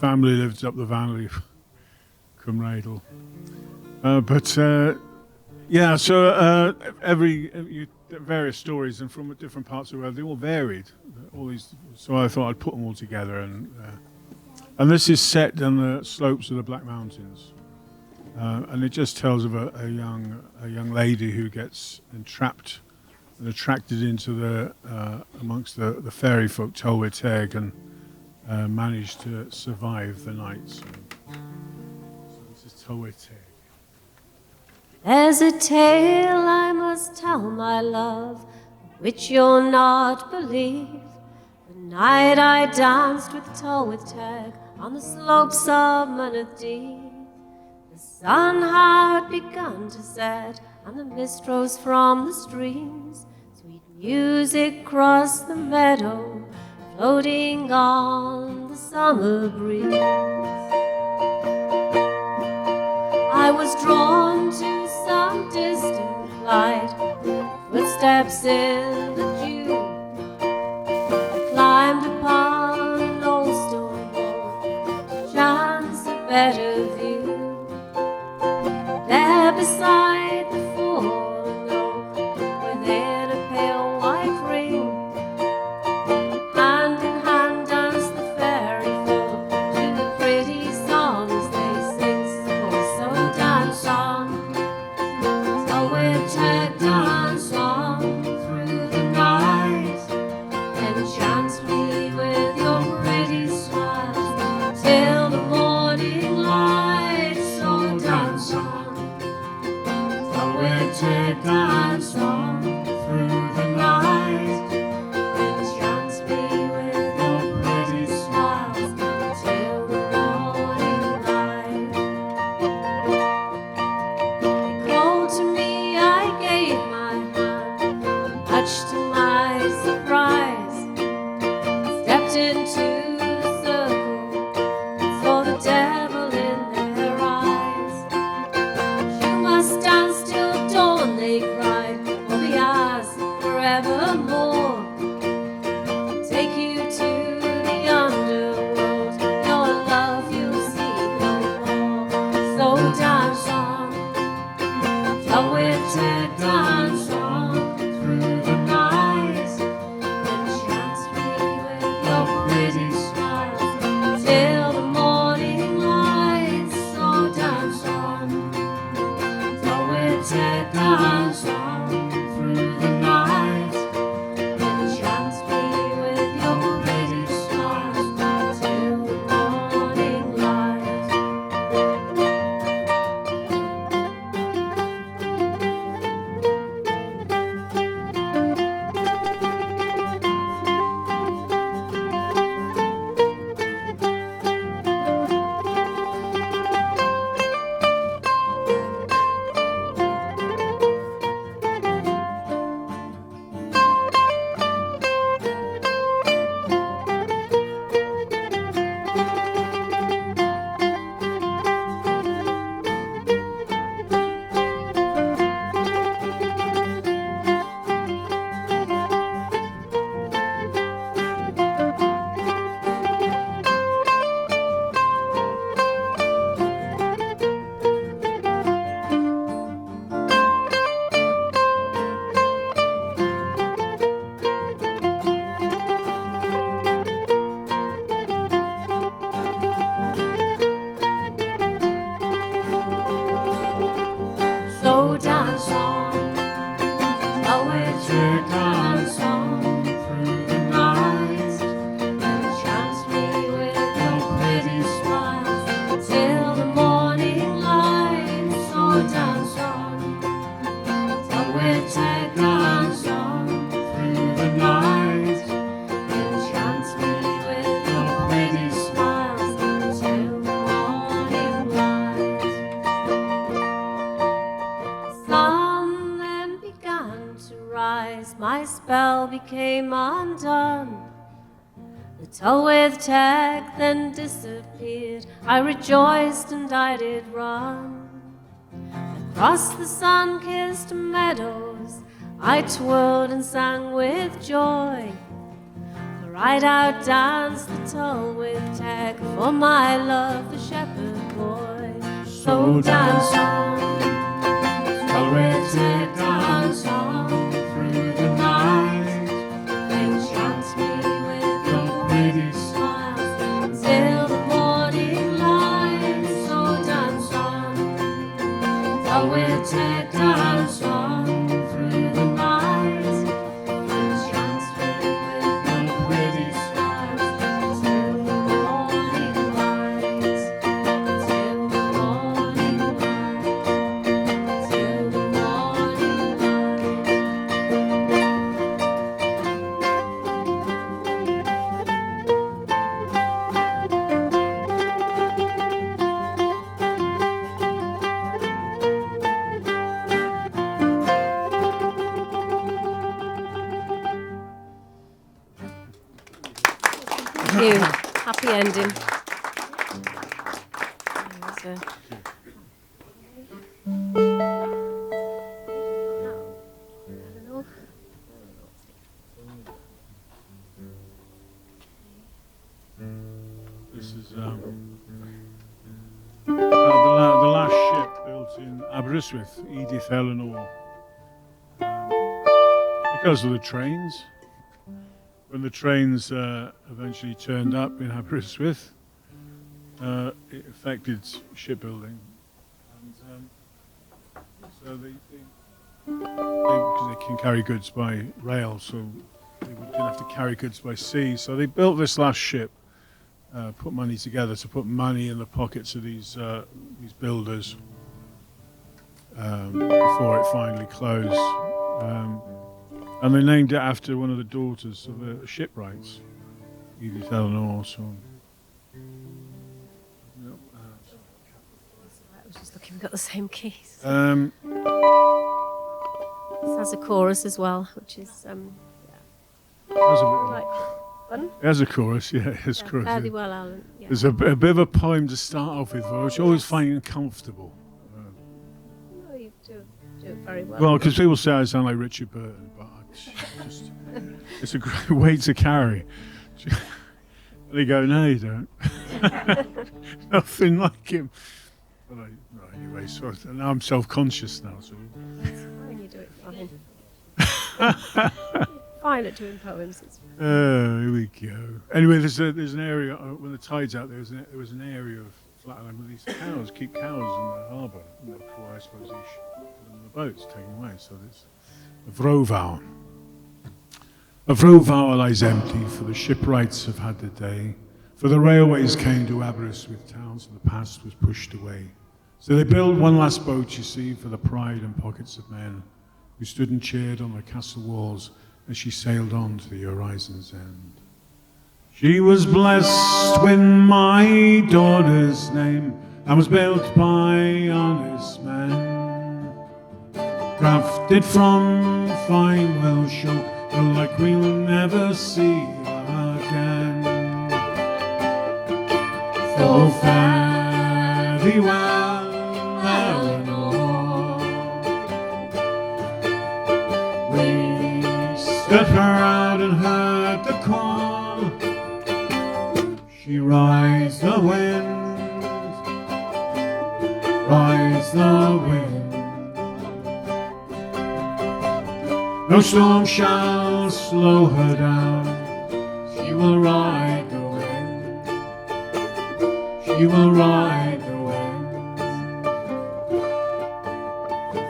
Speaker 3: family lived up the valley of Cymraedl. Yeah, so various stories, and from different parts of the world, they all varied. All these, so I thought I'd put them all together, and this is set on the slopes of the Black Mountains, and it just tells of a young lady who gets entrapped and attracted into the amongst the fairy folk Tylwyth Teg, and managed to survive the night. So this is Tylwyth Teg.
Speaker 2: There's a tale I must tell, my love, which you'll not believe. The night I danced with Tylwyth Teg on the slopes of Mynyddig. The sun had begun to set, and the mist rose from the streams. Sweet music crossed the meadow, floating on the summer breeze. I was drawn to some distant light, footsteps in the dew. I climbed upon an old stone wall, chance a better view. There beside the fallen oak, within a pale white ring, hand in hand dance the fairy folk to the pretty songs they sing. So dance on, Tylwyth Teg, dance on through the night. Enchant me with your pretty smiles till the morning light. So dance on, Tylwyth Teg, dance on through the night. Enchant me with your pretty smiles till the morning light. They called to me, I gave my hand, much to my surprise. Stepped into the circle, saw the devil in their eyes. You must dance till dawn, they cried, or be ours forevermore. Take you to the underworld, your love you'll see no more. So dance on, Tylwyth Teg, dance on through the night. Enchant me with your pretty smiles till the morning light. So dance on, Tylwyth Teg, dance on through the night. Enchant me with your pretty smiles till the morning light. So dance on, Tylwyth Teg, dance on through the night. Enchant me with your pretty smiles till the with Ted dance on through the night, enchants me with your pretty smiles until the morning light. The sun then began to rise, my spell became undone. The toll with Tag then disappeared, I rejoiced and I did run. Across the sun-kissed meadows I twirled and sang with joy, for I'd outdance the toll with Tag for my love, the shepherd boy. So dance on, toll with Tag, dance on through the night, enchant me with your pretty smiles until the morning light. So dance on, toll with Tag, dance on through the night, enchant me with your pretty smiles until the morning light, till the morning light, till the morning light. Thank you. Happy ending. There's a-
Speaker 3: This is the last ship built in Aberystwyth, Edith Eleanor. Because of the trains. When the trains eventually turned up in Aberystwyth, it affected shipbuilding. And so because they can carry goods by rail, so they didn't have to carry goods by sea. So they built this last ship, put money together to put money in the pockets of these builders before it finally closed. And they named it after one of the daughters of the shipwrights, Edith Eleanor. So,
Speaker 2: I was just looking, we've got the same keys.
Speaker 3: um,
Speaker 2: This has a chorus as well, which is
Speaker 3: has a bit-
Speaker 2: like fun.
Speaker 3: it has a chorus, yeah, it has a
Speaker 2: Yeah,
Speaker 3: chorus.
Speaker 2: fairly
Speaker 3: Yeah.
Speaker 2: well, Alan. Yeah.
Speaker 3: There's a bit of a poem to start off with, which I always find uncomfortable.
Speaker 2: No, you do it very well.
Speaker 3: Well, because people say I sound like Richard Burton, but it's a great weight to carry. They go, no, you don't. Nothing like him. But anyway, so now I'm self-conscious now. So.
Speaker 2: It's fine, you do it fine. Fine at doing poems. It's
Speaker 3: Here we go. Anyway, there's an area when the tide's out. There was an area of flatland where these cows keep cows in the harbour before I suppose they put them in the boats taken away. So there's a Vrovouw. A Vrovouw lies empty, for the shipwrights have had their day. For the railways came to Aberystwyth town, so the past was pushed away. So they built one last boat, you see, for the pride and pockets of men who stood and cheered on the castle walls as she sailed on to the horizon's end. She was blessed with my daughter's name and was built by honest men, crafted from fine Welsh oak, like we'll never see again. So fare thee well, Eleanor. We stood her out and heard the call. She rides the wind, rides the wind. No storm shall slow her down. She will ride the wind. She will ride the wind.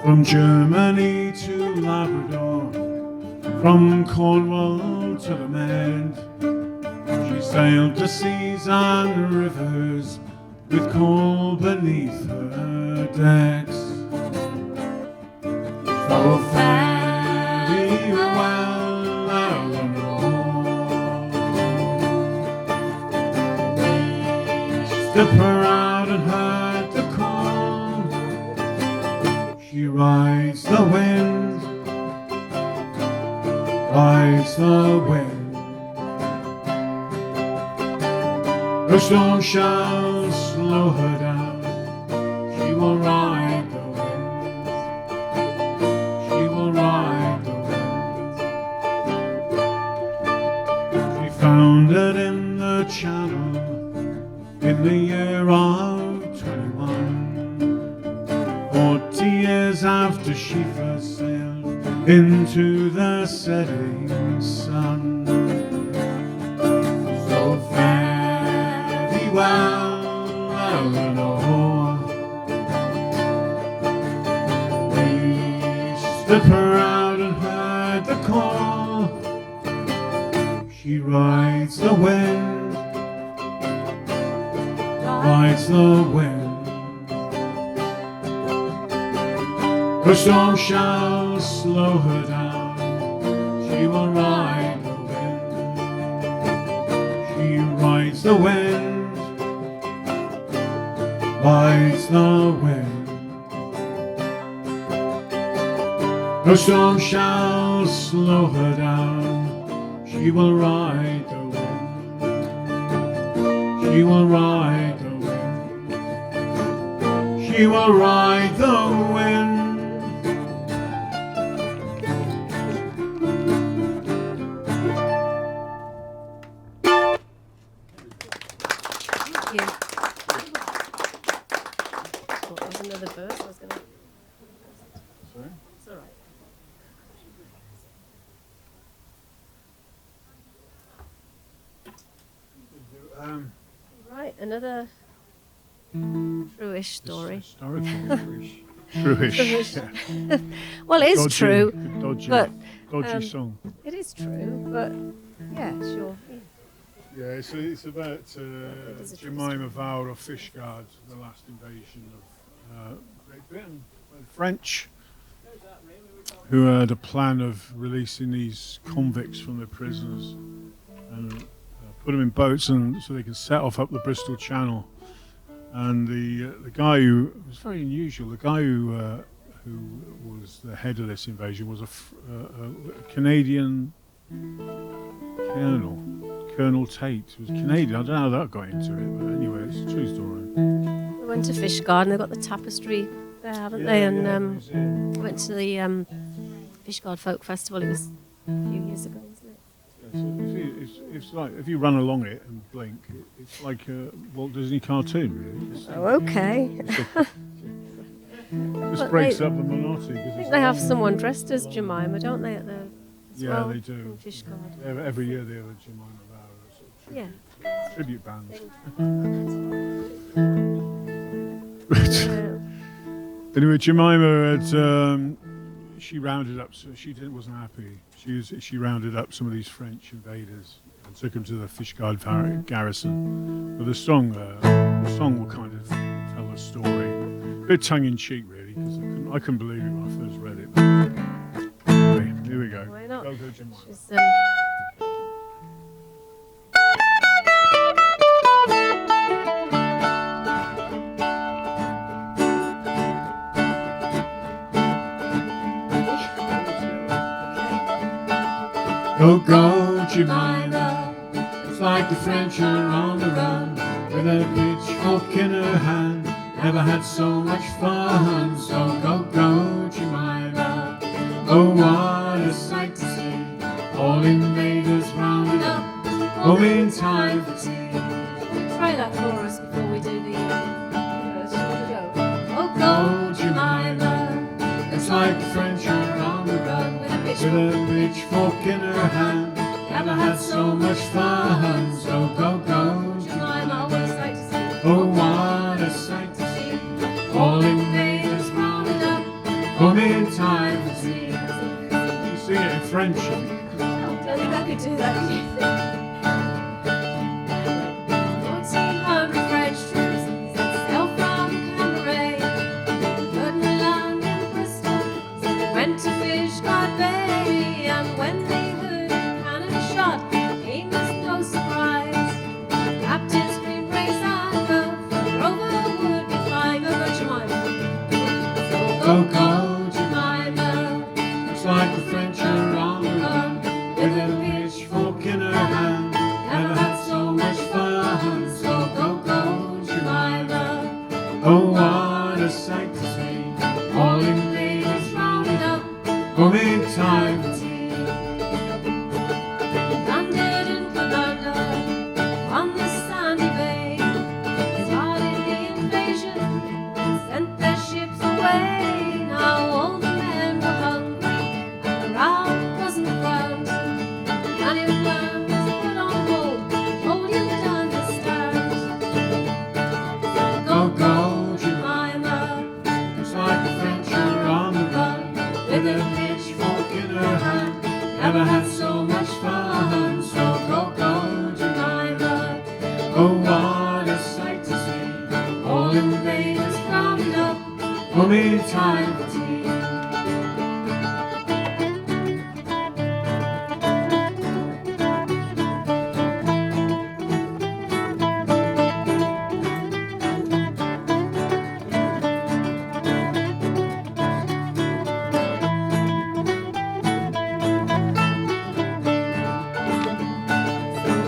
Speaker 3: From Germany to Labrador, from Cornwall to the Med, she sailed the seas and rivers with coal beneath her decks. So fair step her out and heard the call. She rides the wind, rides the wind. No storm shall slow her down. She will ride the wind. She will ride the wind. She foundered in the channel in the year of 21, 40 years after she first sailed into the setting sun. So fare thee well, Eleanor. We stood her out and heard the call. She rides the wind, rides the wind. No storm shall slow her down. She will ride the wind. She rides the wind, rides the wind. No storm shall slow her down. She will ride the wind. She will ride the wind. She will ride the wind.
Speaker 2: Right, another true-ish story.
Speaker 3: True-ish. True-ish. Yeah.
Speaker 2: Well, it is
Speaker 3: Dodgy,
Speaker 2: true,
Speaker 3: dodgy,
Speaker 2: but
Speaker 3: dodgy song.
Speaker 2: it is true, but yeah, sure.
Speaker 3: Yeah, it's about
Speaker 2: is a true
Speaker 3: Jemima Vowell of Fishguard, the last invasion of Great Britain by the French, who had a plan of releasing these convicts from their prisons and put them in boats and so they can set off up the Bristol Channel. And the guy who it was very unusual, the guy who was the head of this invasion was a Canadian Colonel Tate. He was Canadian. I don't know how that got into it, but anyway, it's a true story.
Speaker 2: We went to Fishguard and they've got the tapestry there, haven't they? And went to the Fishguard Folk Festival. It was a few years ago, wasn't it?
Speaker 3: It's like if you run along it and blink, it's like a Walt Disney cartoon, really.
Speaker 2: Oh, okay.
Speaker 3: This breaks up the monotony.
Speaker 2: I think they have someone dressed as Jemima, don't they? At the
Speaker 3: yeah, they do.
Speaker 2: in Fishguard.
Speaker 3: Every year they have a Jemima Vowell sort of tribute band. Anyway, Jemima had she rounded up. So she wasn't happy. She rounded up some of these French invaders and took them to the Fishguard garrison. But the song will kind of tell a story, a bit tongue in cheek, really, because I couldn't believe it when I first read it. Anyway, here we go.
Speaker 2: Why not?
Speaker 3: Go Jemima. Go, go, Jemima, it's like the French are on the run, with a pitchfork in her hand, never had so much fun. So go, go, Jemima, oh what a sight to see, all invaders rounded up, home in time for tea.
Speaker 2: Try that for us before we do the first. Here we go. Oh,
Speaker 3: Go, Jemima, it's like the French are on the run,
Speaker 2: with a
Speaker 3: with
Speaker 2: pitchfork.
Speaker 3: a pitchfork in her hand, never had so much fun. So go, go,
Speaker 2: Jemima, what a sight to see.
Speaker 3: oh what a sight to see, all invaders rounded up, home in time for tea. You sing it in French.
Speaker 2: I don't think I could do that. 1,400 French troops set sail from Cambrai, couldn't land in Bristol, so they went to Fishguard Bay. And when they heard a cannon shot, came as no surprise. Captain screamed, raise and go, for
Speaker 3: coming time.
Speaker 2: Landed in Canada on the sandy bay, started the invasion, sent their ships away. Now all the men were hungry and the round wasn't grand, and if one was put on hold, oh you could understand. So go, go, Jemima,
Speaker 3: Looks like the French are on the run,
Speaker 2: with a pitchfork in her hand.
Speaker 3: never had so much fun.
Speaker 2: So go, go, Jemima,
Speaker 3: Oh, what a sight to see,
Speaker 2: all invaders rounded up,
Speaker 3: coming time.
Speaker 2: for tea.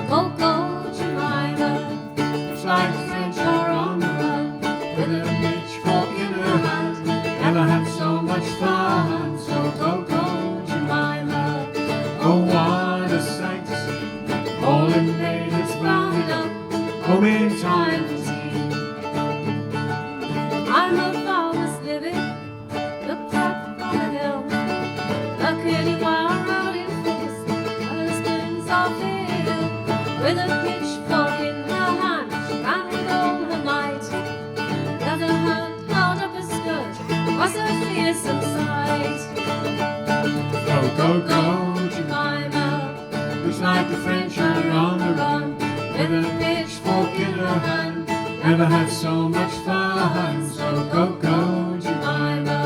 Speaker 2: Go, go, Jemima,
Speaker 3: Looks like the French are on the run, with a pitchfork in her hand, never had so much fun. So go, go,
Speaker 2: Jemima,
Speaker 3: oh, what a sight to see, all invaders rounded up, coming time.
Speaker 2: for tea. I'm a farmer's living, looked up from a hill. A kitty wire out in force, husbands are ill. With a pitchfork in her hand, she ran with all her might. The other hand held up her skirt, was a fearsome sight.
Speaker 3: Go, go, go,
Speaker 2: Jemima,
Speaker 3: looks like the French are on the run, with a pitchfork in her hand, never had so much fun. So go, go,
Speaker 2: Jemima,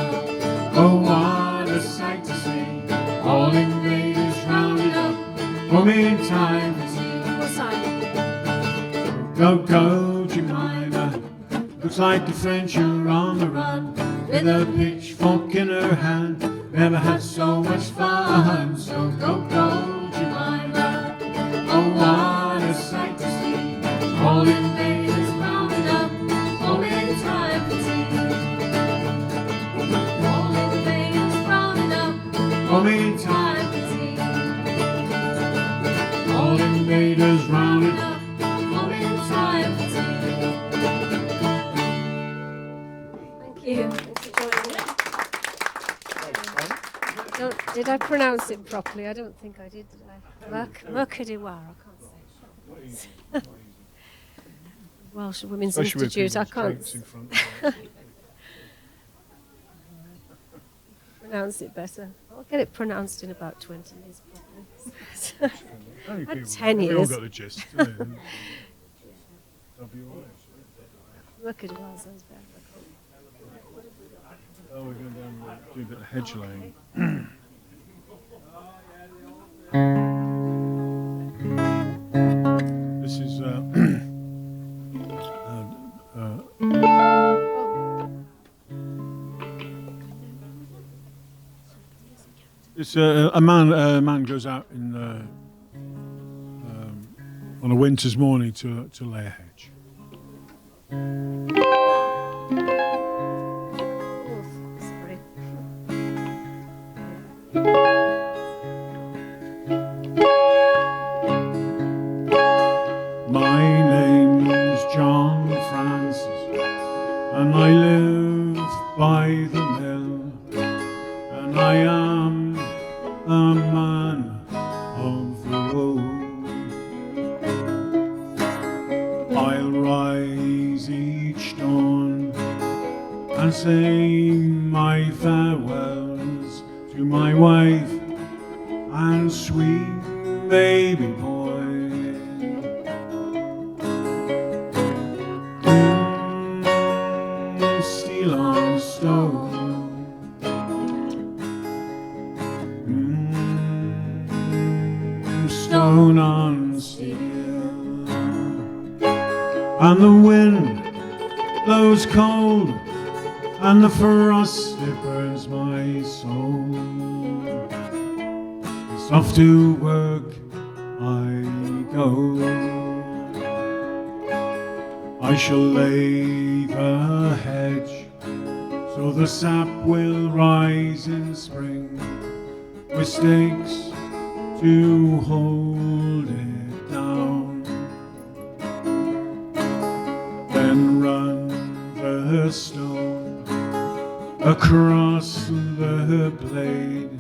Speaker 3: oh, what a sight to see, all invaders rounded up, coming time.
Speaker 2: what's I?
Speaker 3: Go, go, Jemima, looks like the French are on the run, with a pitchfork in her hand, never had so much fun. So go, go, Jemima, oh, what a sight to see, all invaders rounded up,
Speaker 2: Coming time for tea. All invaders rounded up,
Speaker 3: coming time.
Speaker 2: time for tea.
Speaker 3: All invaders rounded up.
Speaker 2: Coming time for tea. Thank you. Thanks for joining me. Did I pronounce it properly? I don't think I did I? Mercadiwar, I can't say. Welsh Women's
Speaker 3: Especially with
Speaker 2: Institute, I
Speaker 3: people's
Speaker 2: can't
Speaker 3: drinks in front of
Speaker 2: pronounce it better. I'll get it pronounced in about 20 years probably.
Speaker 3: Only
Speaker 2: Had
Speaker 3: people-
Speaker 2: 10
Speaker 3: we all
Speaker 2: years.
Speaker 3: got the gist. Don't we? WI.
Speaker 2: Mercadiwar sounds better.
Speaker 3: Oh, we're going down do a bit of hedge laying. This is it's a man goes out in on a winter's morning to lay a hedge.
Speaker 2: Oh, sorry.
Speaker 3: My name's John Francis, and I live by the mill, and I am a man of the road. I'll rise each dawn and say my farewells to my wife and sweet baby boy. Steel on stone, stone on steel, and the wind blows cold, and the frost it burns my soul. It's off to work I go. I shall lay the hedge so so the sap will rise in spring with stakes to hold it down. Then run the stone across the blade,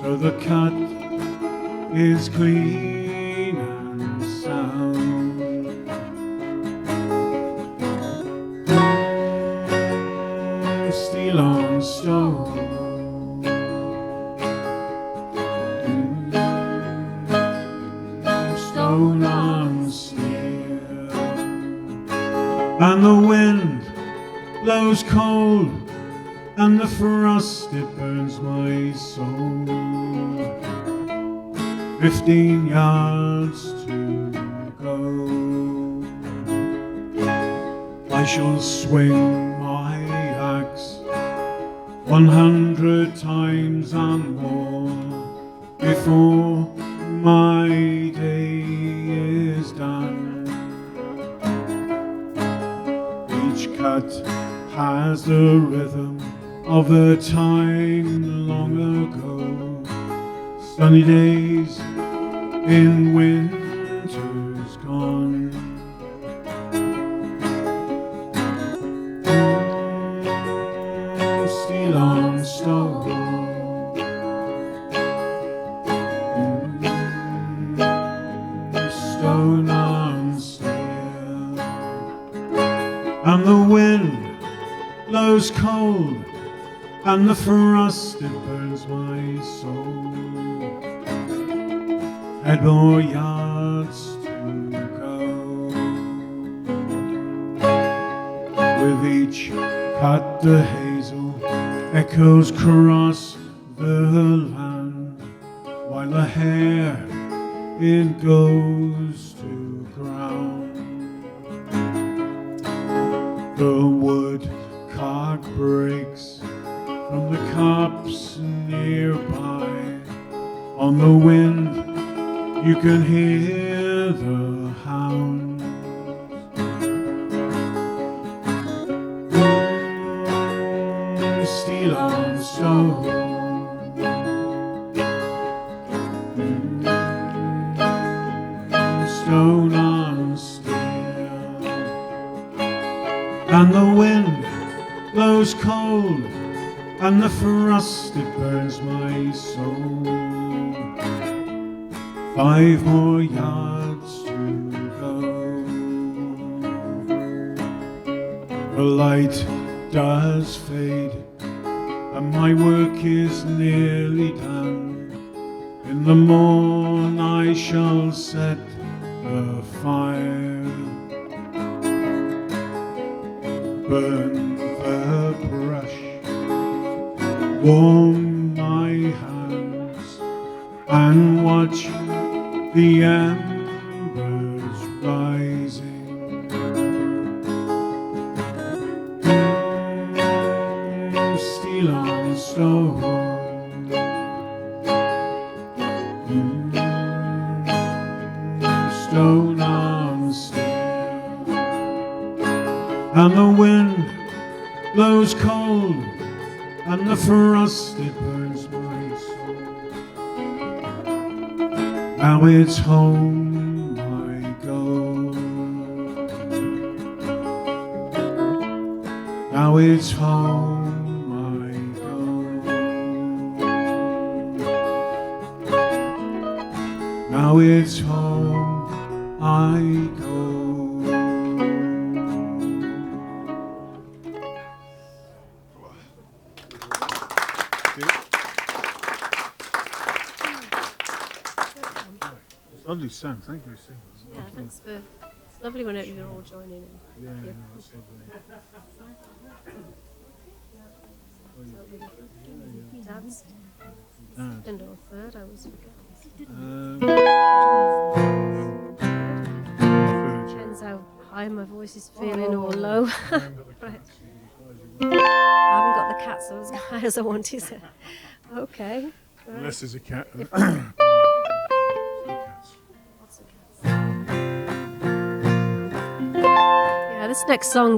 Speaker 3: so the cut is clean and sound. Steel on stone, stone on steel, and the wind blows cold, and the frost it burns my soul. 15 yards to go. I shall swing my axe 100 times and more before my day is done. Each cut has the rhythm of a time long ago. Sunny days in winter's gone. Steel on stone, stone on steel, and the wind blows cold, and the frost it burns my soul. Had more yards to go. With each cut the hazel echoes cross the land, while the hair it goes to ground. The woodcock breaks from the copse nearby. On the wind you can hear the hound. Steel on stone, stone on steel, and the wind blows cold, and the frost it burns my soul. 5 more yards to go. The light does fade, and my work is nearly done. In the morn I shall set the fire, burn the brush, warm my hands, and watch the embers rising. Steel on stone, stone on steel, and the wind blows cold, and the frost it burns my soul. Now it's home I go. Now it's home I go. Now it's home I go. Lovely song, thank you.
Speaker 2: Yeah, thanks for. It's lovely when you're all joining in.
Speaker 3: Yeah, no, that's lovely.
Speaker 2: Dad's
Speaker 3: Dad.
Speaker 2: second or third, I was depends how high my voice is feeling or low. Right. I haven't got the cat, so as high as I want is it? Okay.
Speaker 3: Unless there's a cat.
Speaker 2: Lots of cats. Yeah, this next song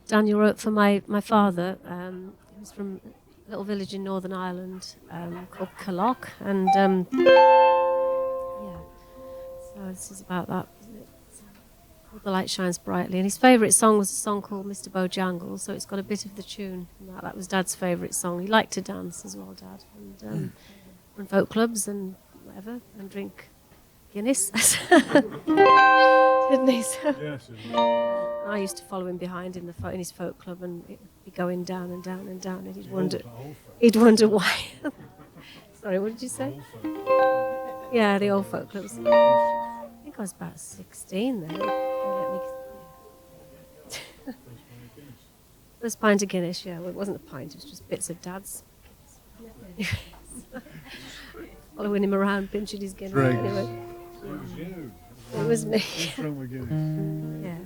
Speaker 2: Daniel wrote for my father. was from a little village in Northern Ireland called Killock, and yeah, so this is about that. Isn't it? It's called The Light Shines Brightly, and his favourite song was a song called Mr. Bojangles, so it's got a bit of the tune. And that was Dad's favourite song. He liked to dance as well, Dad, and run folk clubs and whatever, and drink Guinness, didn't he? So
Speaker 3: Yes.
Speaker 2: I used to follow him behind in his folk club, and it'd be going down and down and down, and he'd wonder why. Sorry, what did you say? Yeah, the old folk clubs. I think I was about 16 then. This pint of Guinness, yeah. Well, it wasn't a pint; it was just bits of Dad's. Following him around, pinching his Guinness.
Speaker 3: Right.
Speaker 2: Anyway.
Speaker 3: It was you.
Speaker 2: It was me.
Speaker 3: What's wrong with Guinness?
Speaker 2: Yeah,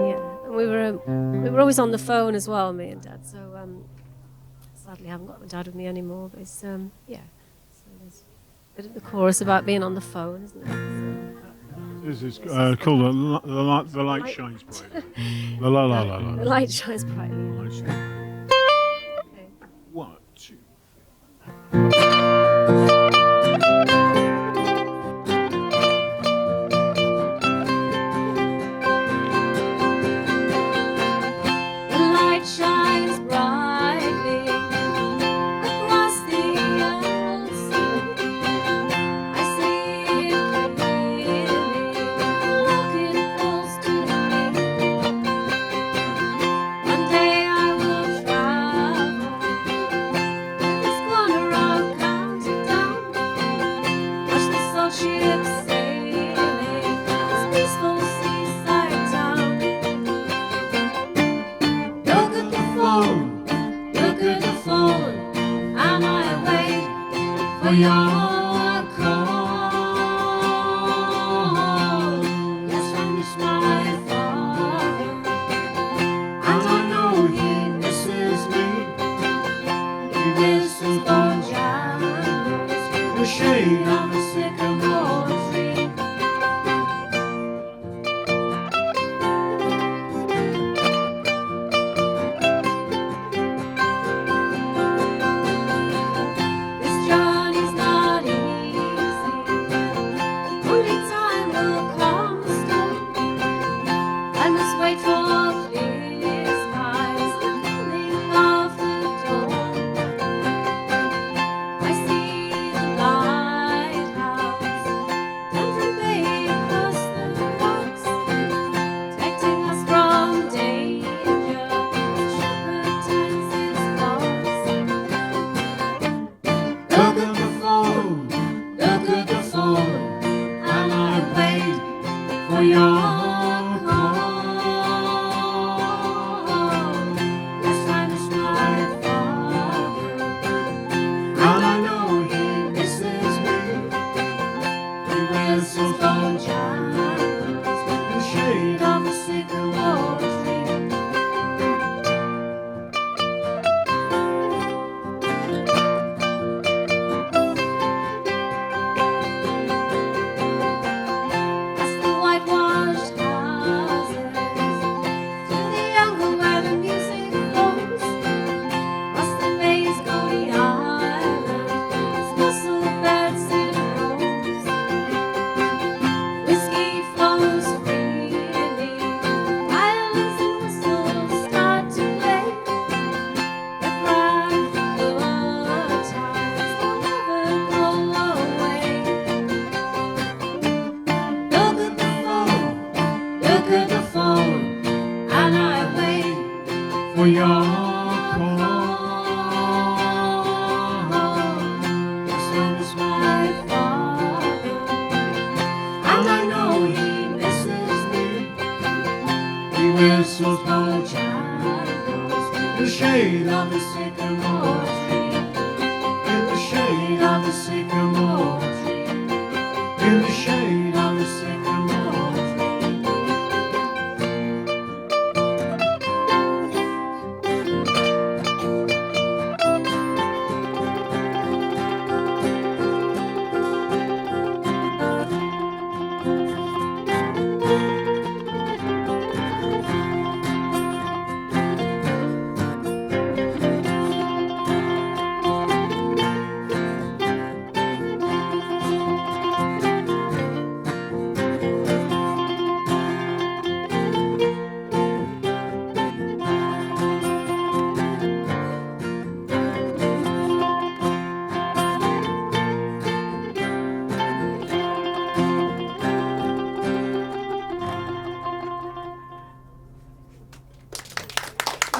Speaker 2: yeah. And we were always on the phone as well, me and Dad. So sadly, I haven't got my dad with me anymore. But it's yeah. So there's a bit of the chorus about being on the phone, isn't it?
Speaker 3: This is called the light shines brightly. La la la la la.
Speaker 2: The light shines brightly.
Speaker 3: Light shines.
Speaker 2: Okay.
Speaker 3: 1, 2.
Speaker 2: The light shines brightly across the emerald sea. I see it clearly. Look, it calls to me. One day I will travel this corner of County Down. Watch the salt ships sailing this peaceful seaside town. Look at the phone, look at the phone, and I wait for your call. Yes, I miss my father, and I know he misses me. He whistles bojangles, the shade of a sycamore tree. This journey's not easy. Only time will calm the storm. I must wait for clear skies, the coming of the dawn. I see the lighthouse, London Bay across the rocks, protecting us from danger. The shepherd tends his flocks. Look at the phone, look at the phone, and I wait for your call. Yes, I miss my father, and I know he misses me. He whistles bojangles in the shade of a sycamore tree. Past the whitewashed houses, to the younger where the music flows. Past the bay's goldy island, its mussel beds in rows. Whiskey flows freely, violins and whistles start to play. The crack of good times will never go away. Look at the phone, and I wait for your call. Yes, I miss my father, and I know he misses me. He whistles bojangles in the shade of the sycamore tree. In the shade of the sycamore tree. In the shade of the sycamore tree.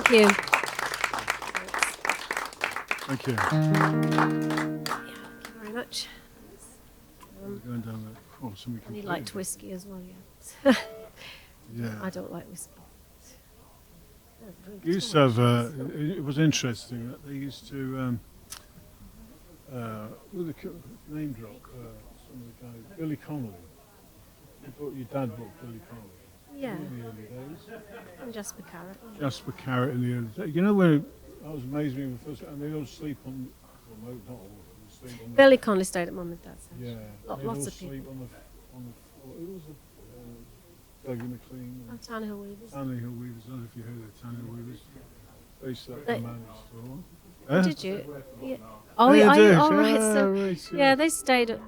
Speaker 2: Thank you.
Speaker 3: Thank you.
Speaker 2: Thank you very much.
Speaker 3: Going down there. Oh, somebody
Speaker 2: And he
Speaker 3: completely-
Speaker 2: liked whiskey as well, yeah.
Speaker 3: Yeah.
Speaker 2: I don't like whiskey.
Speaker 3: You used to have, it was interesting that they used to, with the name drop, some of the guys, Billy Connolly. You thought your dad booked Billy Connolly.
Speaker 2: Yeah,
Speaker 3: In the early days.
Speaker 2: and Jasper Carrot.
Speaker 3: Jasper Carrot in the early days. You know when I was amazed when the first, and they all sleep on, well, not all, they sleep on the,
Speaker 2: Billy Connolly stayed at Mum and Dad's house.
Speaker 3: yeah,
Speaker 2: Lots
Speaker 3: they'd all
Speaker 2: of
Speaker 3: sleep
Speaker 2: people.
Speaker 3: on the floor. It was a Dougie McLean.
Speaker 2: Oh, Tannehill Weavers.
Speaker 3: Tannehill Weavers, I don't know if you heard of Tannehill Weavers. They slept
Speaker 2: They-
Speaker 3: in the man's store.
Speaker 2: Oh, did you? Yeah. Oh,
Speaker 3: you
Speaker 2: yeah.
Speaker 3: did?
Speaker 2: Oh, right.
Speaker 3: Ah,
Speaker 2: So,
Speaker 3: right,
Speaker 2: yeah, they stayed at.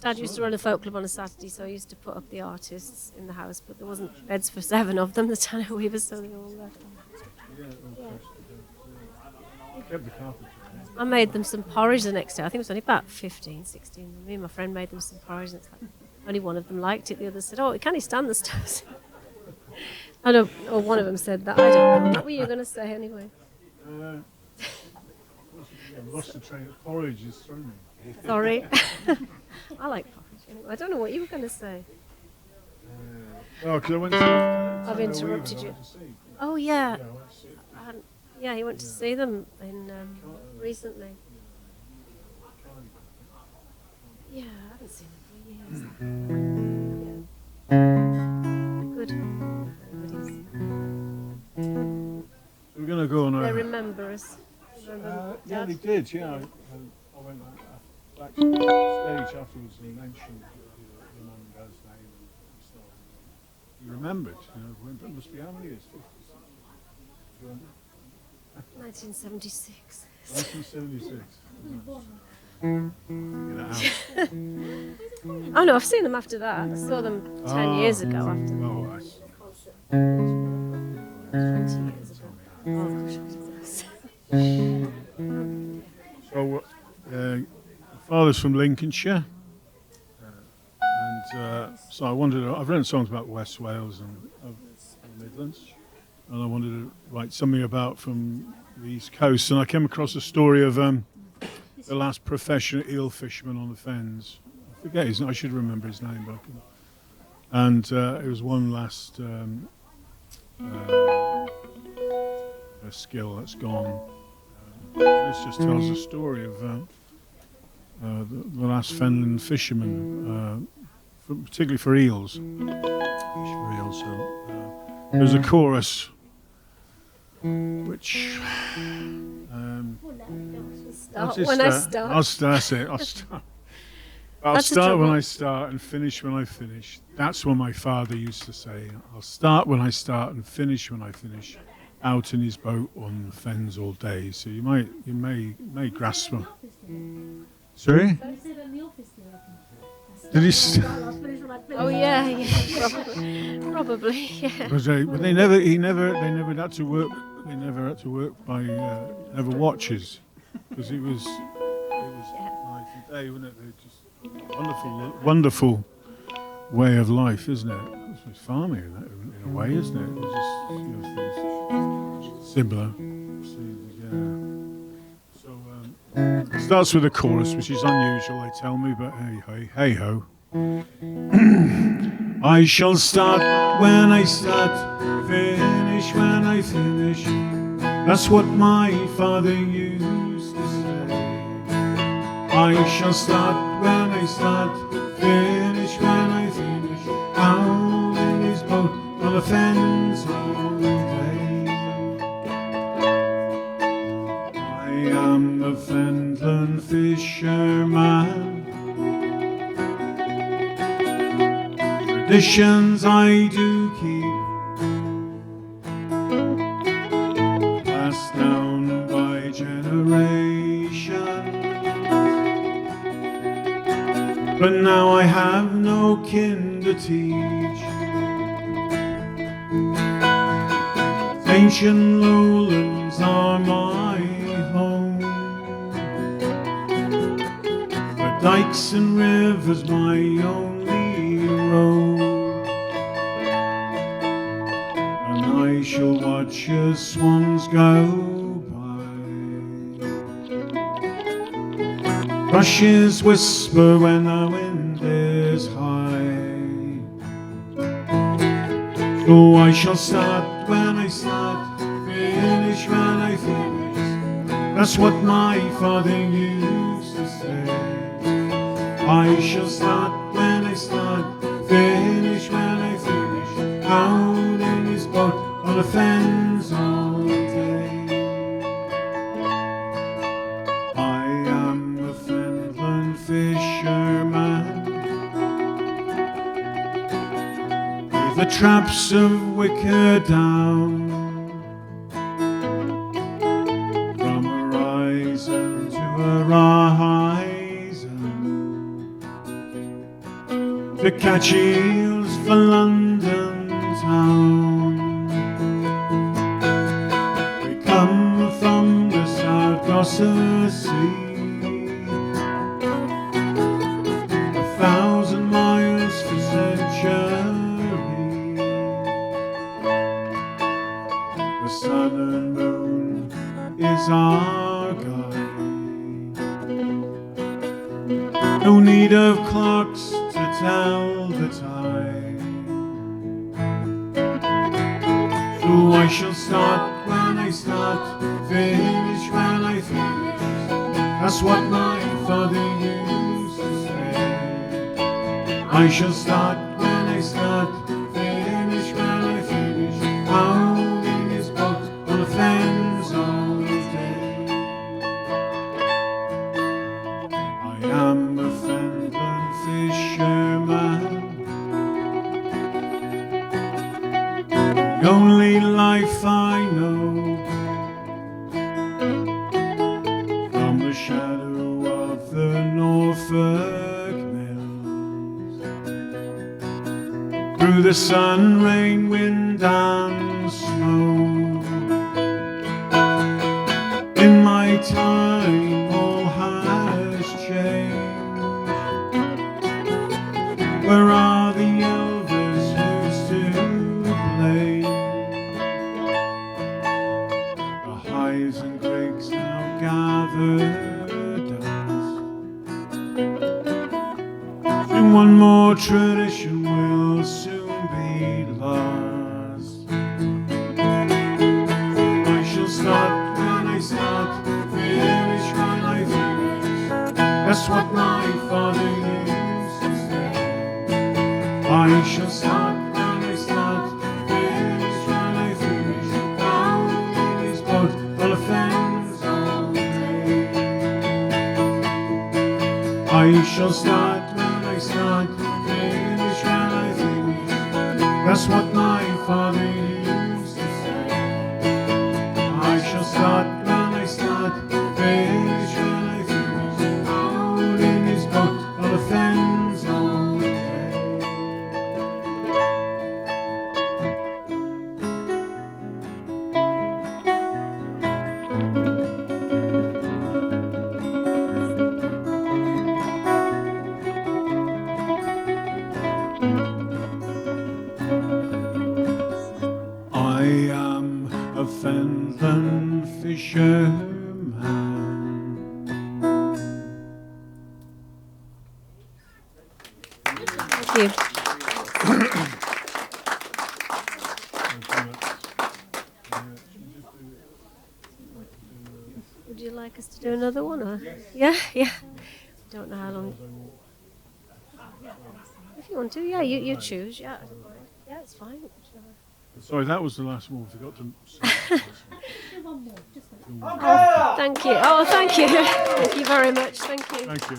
Speaker 2: Dad used to run a folk club on a Saturday, so I used to put up the artists in the house, but there wasn't beds for 7 of them, the Tannehill Weavers, so they all left.
Speaker 3: Yeah, all kept the carpet.
Speaker 2: I made them some porridge the next day. I think it was only about 15, 16. Me and my friend made them some porridge, and it's like, only one of them liked it. The others said, "Oh, can he stand the stoves?" I don't. Or one of them said that. I don't know. What were you going to say anyway?
Speaker 3: I've lost the train of porridge is thrown me.
Speaker 2: Sorry. I like porridge. Anyway. I don't know what you were going to say.
Speaker 3: Oh, because I went to
Speaker 2: I've interrupted you. Oh yeah. Yeah, he went to see them in recently. Yeah, I haven't seen them for years. Yeah. Good. Everybody's-
Speaker 3: We're going to go on
Speaker 2: They
Speaker 3: a...
Speaker 2: remember us. Remember
Speaker 3: yeah,
Speaker 2: Dad?
Speaker 3: they did, yeah. I went backstage afterwards and mentioned the mum and dad's name and stuff. You remembered, you know, when, it must be how many years? 50 something.
Speaker 2: 1976.
Speaker 3: 1976.
Speaker 2: Oh no, I've seen them after that. I saw them 10 years ago after that.
Speaker 3: Oh, I see.
Speaker 2: 20 years ago. Oh, gosh.
Speaker 3: So, my father's from Lincolnshire, and so I wanted to, I've written songs about West Wales and the Midlands, and I wanted to write something about from the East Coast, and I came across a story of the last professional eel fisherman on the Fens. I forget his name, I should remember his name, but I can. And it was one last a skill that's gone. This just tells the story of the last Fenland fisherman, particularly for eels. Fish for eels. So, there's a chorus which.
Speaker 2: Start when I start.
Speaker 3: I'll start it. I'll start. I'll
Speaker 2: That's the
Speaker 3: start when
Speaker 2: trouble.
Speaker 3: I start and finish when I finish. That's what my father used to say. I'll start when I start and finish when I finish. Out in his boat on the Fens all day. So you may grasp one. Sorry? Did he?
Speaker 2: Oh yeah, probably, yeah.
Speaker 3: But they never had to work. They never had to work by never watches, because it was night and day, wasn't it? They just wonderful way of life, isn't it? It's farming in a way, isn't it? It's just, you know, things similar. So it starts with a chorus, which is unusual, they tell me, but hey ho. I shall start when I start, finish when I finish. That's what my father used to say. I shall start when I start, finish when I finish. Out in his boat on the Fens all the day. I am the Fenland fisherman. Traditions I do keep, passed down by generations. But now I have no kin to teach. Ancient lowlands are my home, the dikes and rivers my only road. And I shall watch as swans go by. Thrushes whisper when the wind is high. So I shall start when I start, finish when I finish. That's what my father used to say. I shall start when I start, finish when I finish. Out in his boat on the fens all day. I am a Fenland fisherman, with the traps of wicker down. From horizon to horizon, to catch eels for London town. We come from the South Gosser Sea, 1,000 miles for century. The sun and moon is our guide. No need of clocks to tell the time. So I shall start when I start, finish when I finish. That's what my father used to say. I shall start when I start, finish when I finish. Out in his boat on the fens all day. I am a Fenland fisherman, the only life I know. From the shadow of the Norfolk Mills, through the sun, rain, wind and snow. In my time all has changed. Where are the elders who's to blame? The highs and grigs now gather dust. Soon one more tradition will soon be lost. I shall start when I start, finish when I finish. That's what my father used to say. I shall start when I start, finish when I finish. Out in his boat on the fens all day. I shall start when I start, finish when I finish. That's what my father used to say. I shall start when I start, finish when I finish. Out in his boat on the fens all day. I am a Fenland fisherman.
Speaker 2: Thank you. Would you like us to do another one? Or? Yeah, yeah. Don't know how long. If you want to, yeah, you choose. Yeah, I don't mind. Yeah, it's fine.
Speaker 3: Sorry, that was the last one. We forgot to say.
Speaker 2: Thank you. Oh, thank you. Thank you very much. Thank you.
Speaker 3: Thank you.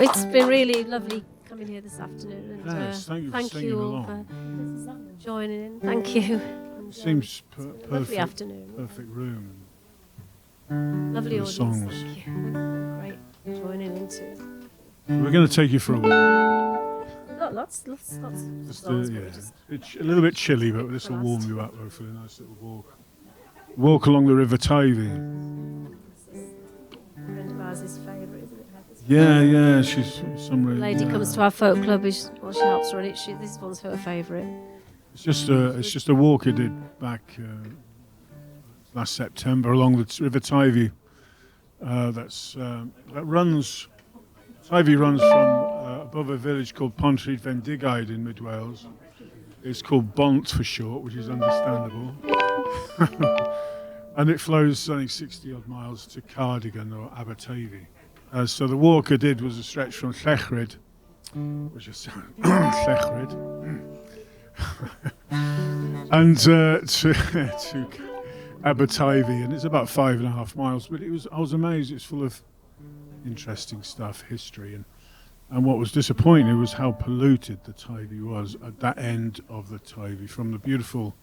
Speaker 2: It's been really lovely coming here this afternoon. And,
Speaker 3: Yes, thank you for singing
Speaker 2: you all
Speaker 3: along.
Speaker 2: for joining in. Thank you. And,
Speaker 3: Seems
Speaker 2: lovely
Speaker 3: perfect.
Speaker 2: afternoon.
Speaker 3: Perfect room.
Speaker 2: Lovely
Speaker 3: the
Speaker 2: audience.
Speaker 3: songs.
Speaker 2: Thank you. Great joining in too.
Speaker 3: We're going to take you for a walk.
Speaker 2: Lots of
Speaker 3: Just,
Speaker 2: songs, but
Speaker 3: yeah,
Speaker 2: we just
Speaker 3: it's a little bit chilly, but this will warm you up. Hopefully, a nice little walk. Walk along the River Tavy.
Speaker 2: a friend of ours' favourite, isn't it? Heather's
Speaker 3: Yeah, she's some
Speaker 2: The lady comes to our folk club. She helps run it. This one's her favourite.
Speaker 3: It's just a walk I did back last September along the River Tyvie. That runs. Tyvie runs from above a village called Pontrhydd Fendigaid in Mid Wales. It's called Bont for short, which is understandable. And it flows only 60 odd miles to Cardigan or Abertavy. So the walk I did was a stretch from Llechrid, which is Llechrid, and to Abertavy, and it's about 5.5 miles. But I was amazed. It's full of interesting stuff, history, and what was disappointing was how polluted the Tyvie was at that end of the Tyvie. From the beautiful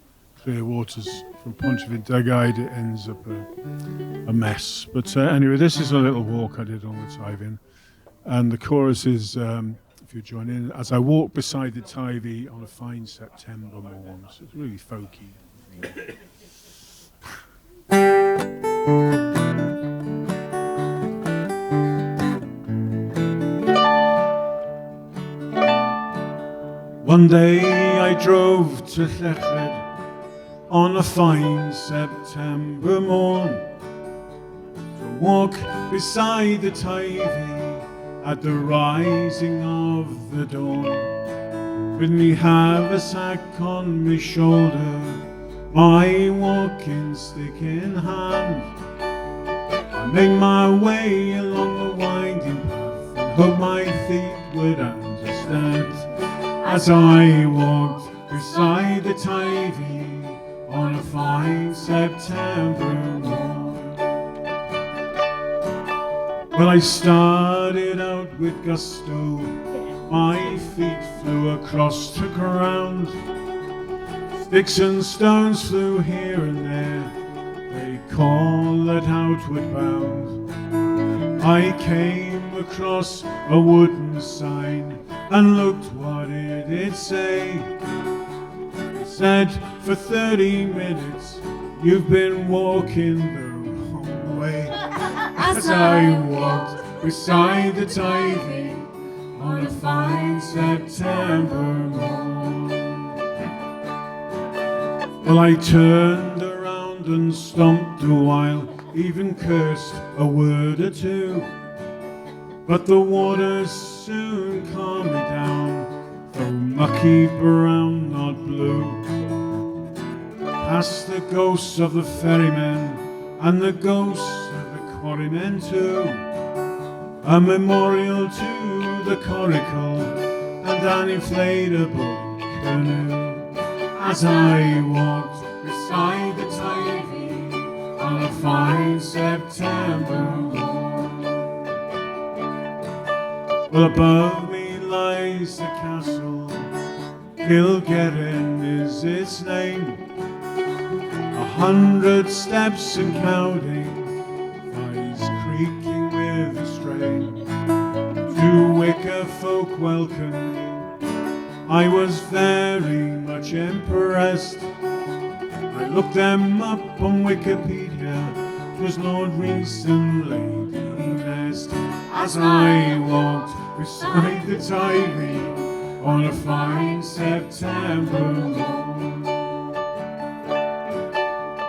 Speaker 3: clear waters from Pontrhydd Fendigaid, it ends up a mess. But anyway, this is a little walk I did on the Tyvie, and the chorus is, if you join in, as I walk beside the Tyvie on a fine September morn. So it's really folky. One day I drove to Llechrid on a fine September morn to walk beside the Tyvie at the rising of the dawn. With me haversack on my shoulder, my walking stick in hand, I made my way along the winding path and hoped my feet would understand. As I walked beside the Tyvie on a fine September morn. Well, I started out with gusto, my feet flew across the ground. Sticks and stones flew here and there, they called that outward bound. I came across a wooden sign and looked what it did say. It said, for 30 minutes you've been walking the wrong way. As I walked beside the Tyvie on a fine September morn. Well, I turned around and stomped a while, even cursed a word or two. But the waters soon calmed me down, though mucky brown, not blue. Past the ghosts of the ferrymen and the ghosts of the quarrymen too, a memorial to the coracle and an inflatable canoe. As I walked beside the Tyvie on a fine September morn. Well, above me lies the castle, Kilgerran is its name. 100 steps and counting, thighs creaking with the strain. Two wicker folk welcomed me, I was very much impressed. I looked them up on Wikipedia, 'twas Lord Rees and Lady Nest. As I walked beside the Tyvie on a fine September morn.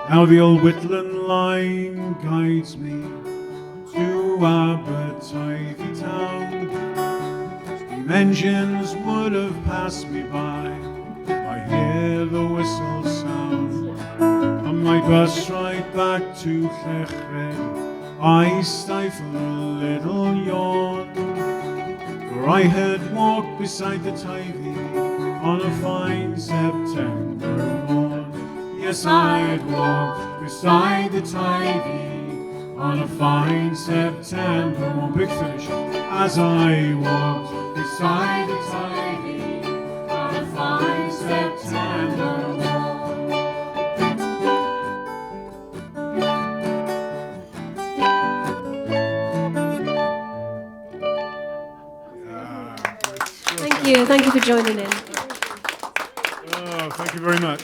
Speaker 3: Now the old Whitland line guides me to Abertavy town. Steam engines would have passed me by, I hear the whistle sound. On my bus ride back to Llechrid, I stifle a little yawn, for I had walked beside the Tyvie on a fine September morn. Yes, I had walked beside the Tyvie on a fine September morn. Big finish. As I walked beside the Tyvie on a fine September morn.
Speaker 2: Thank you for joining in.
Speaker 3: Oh, thank you very much.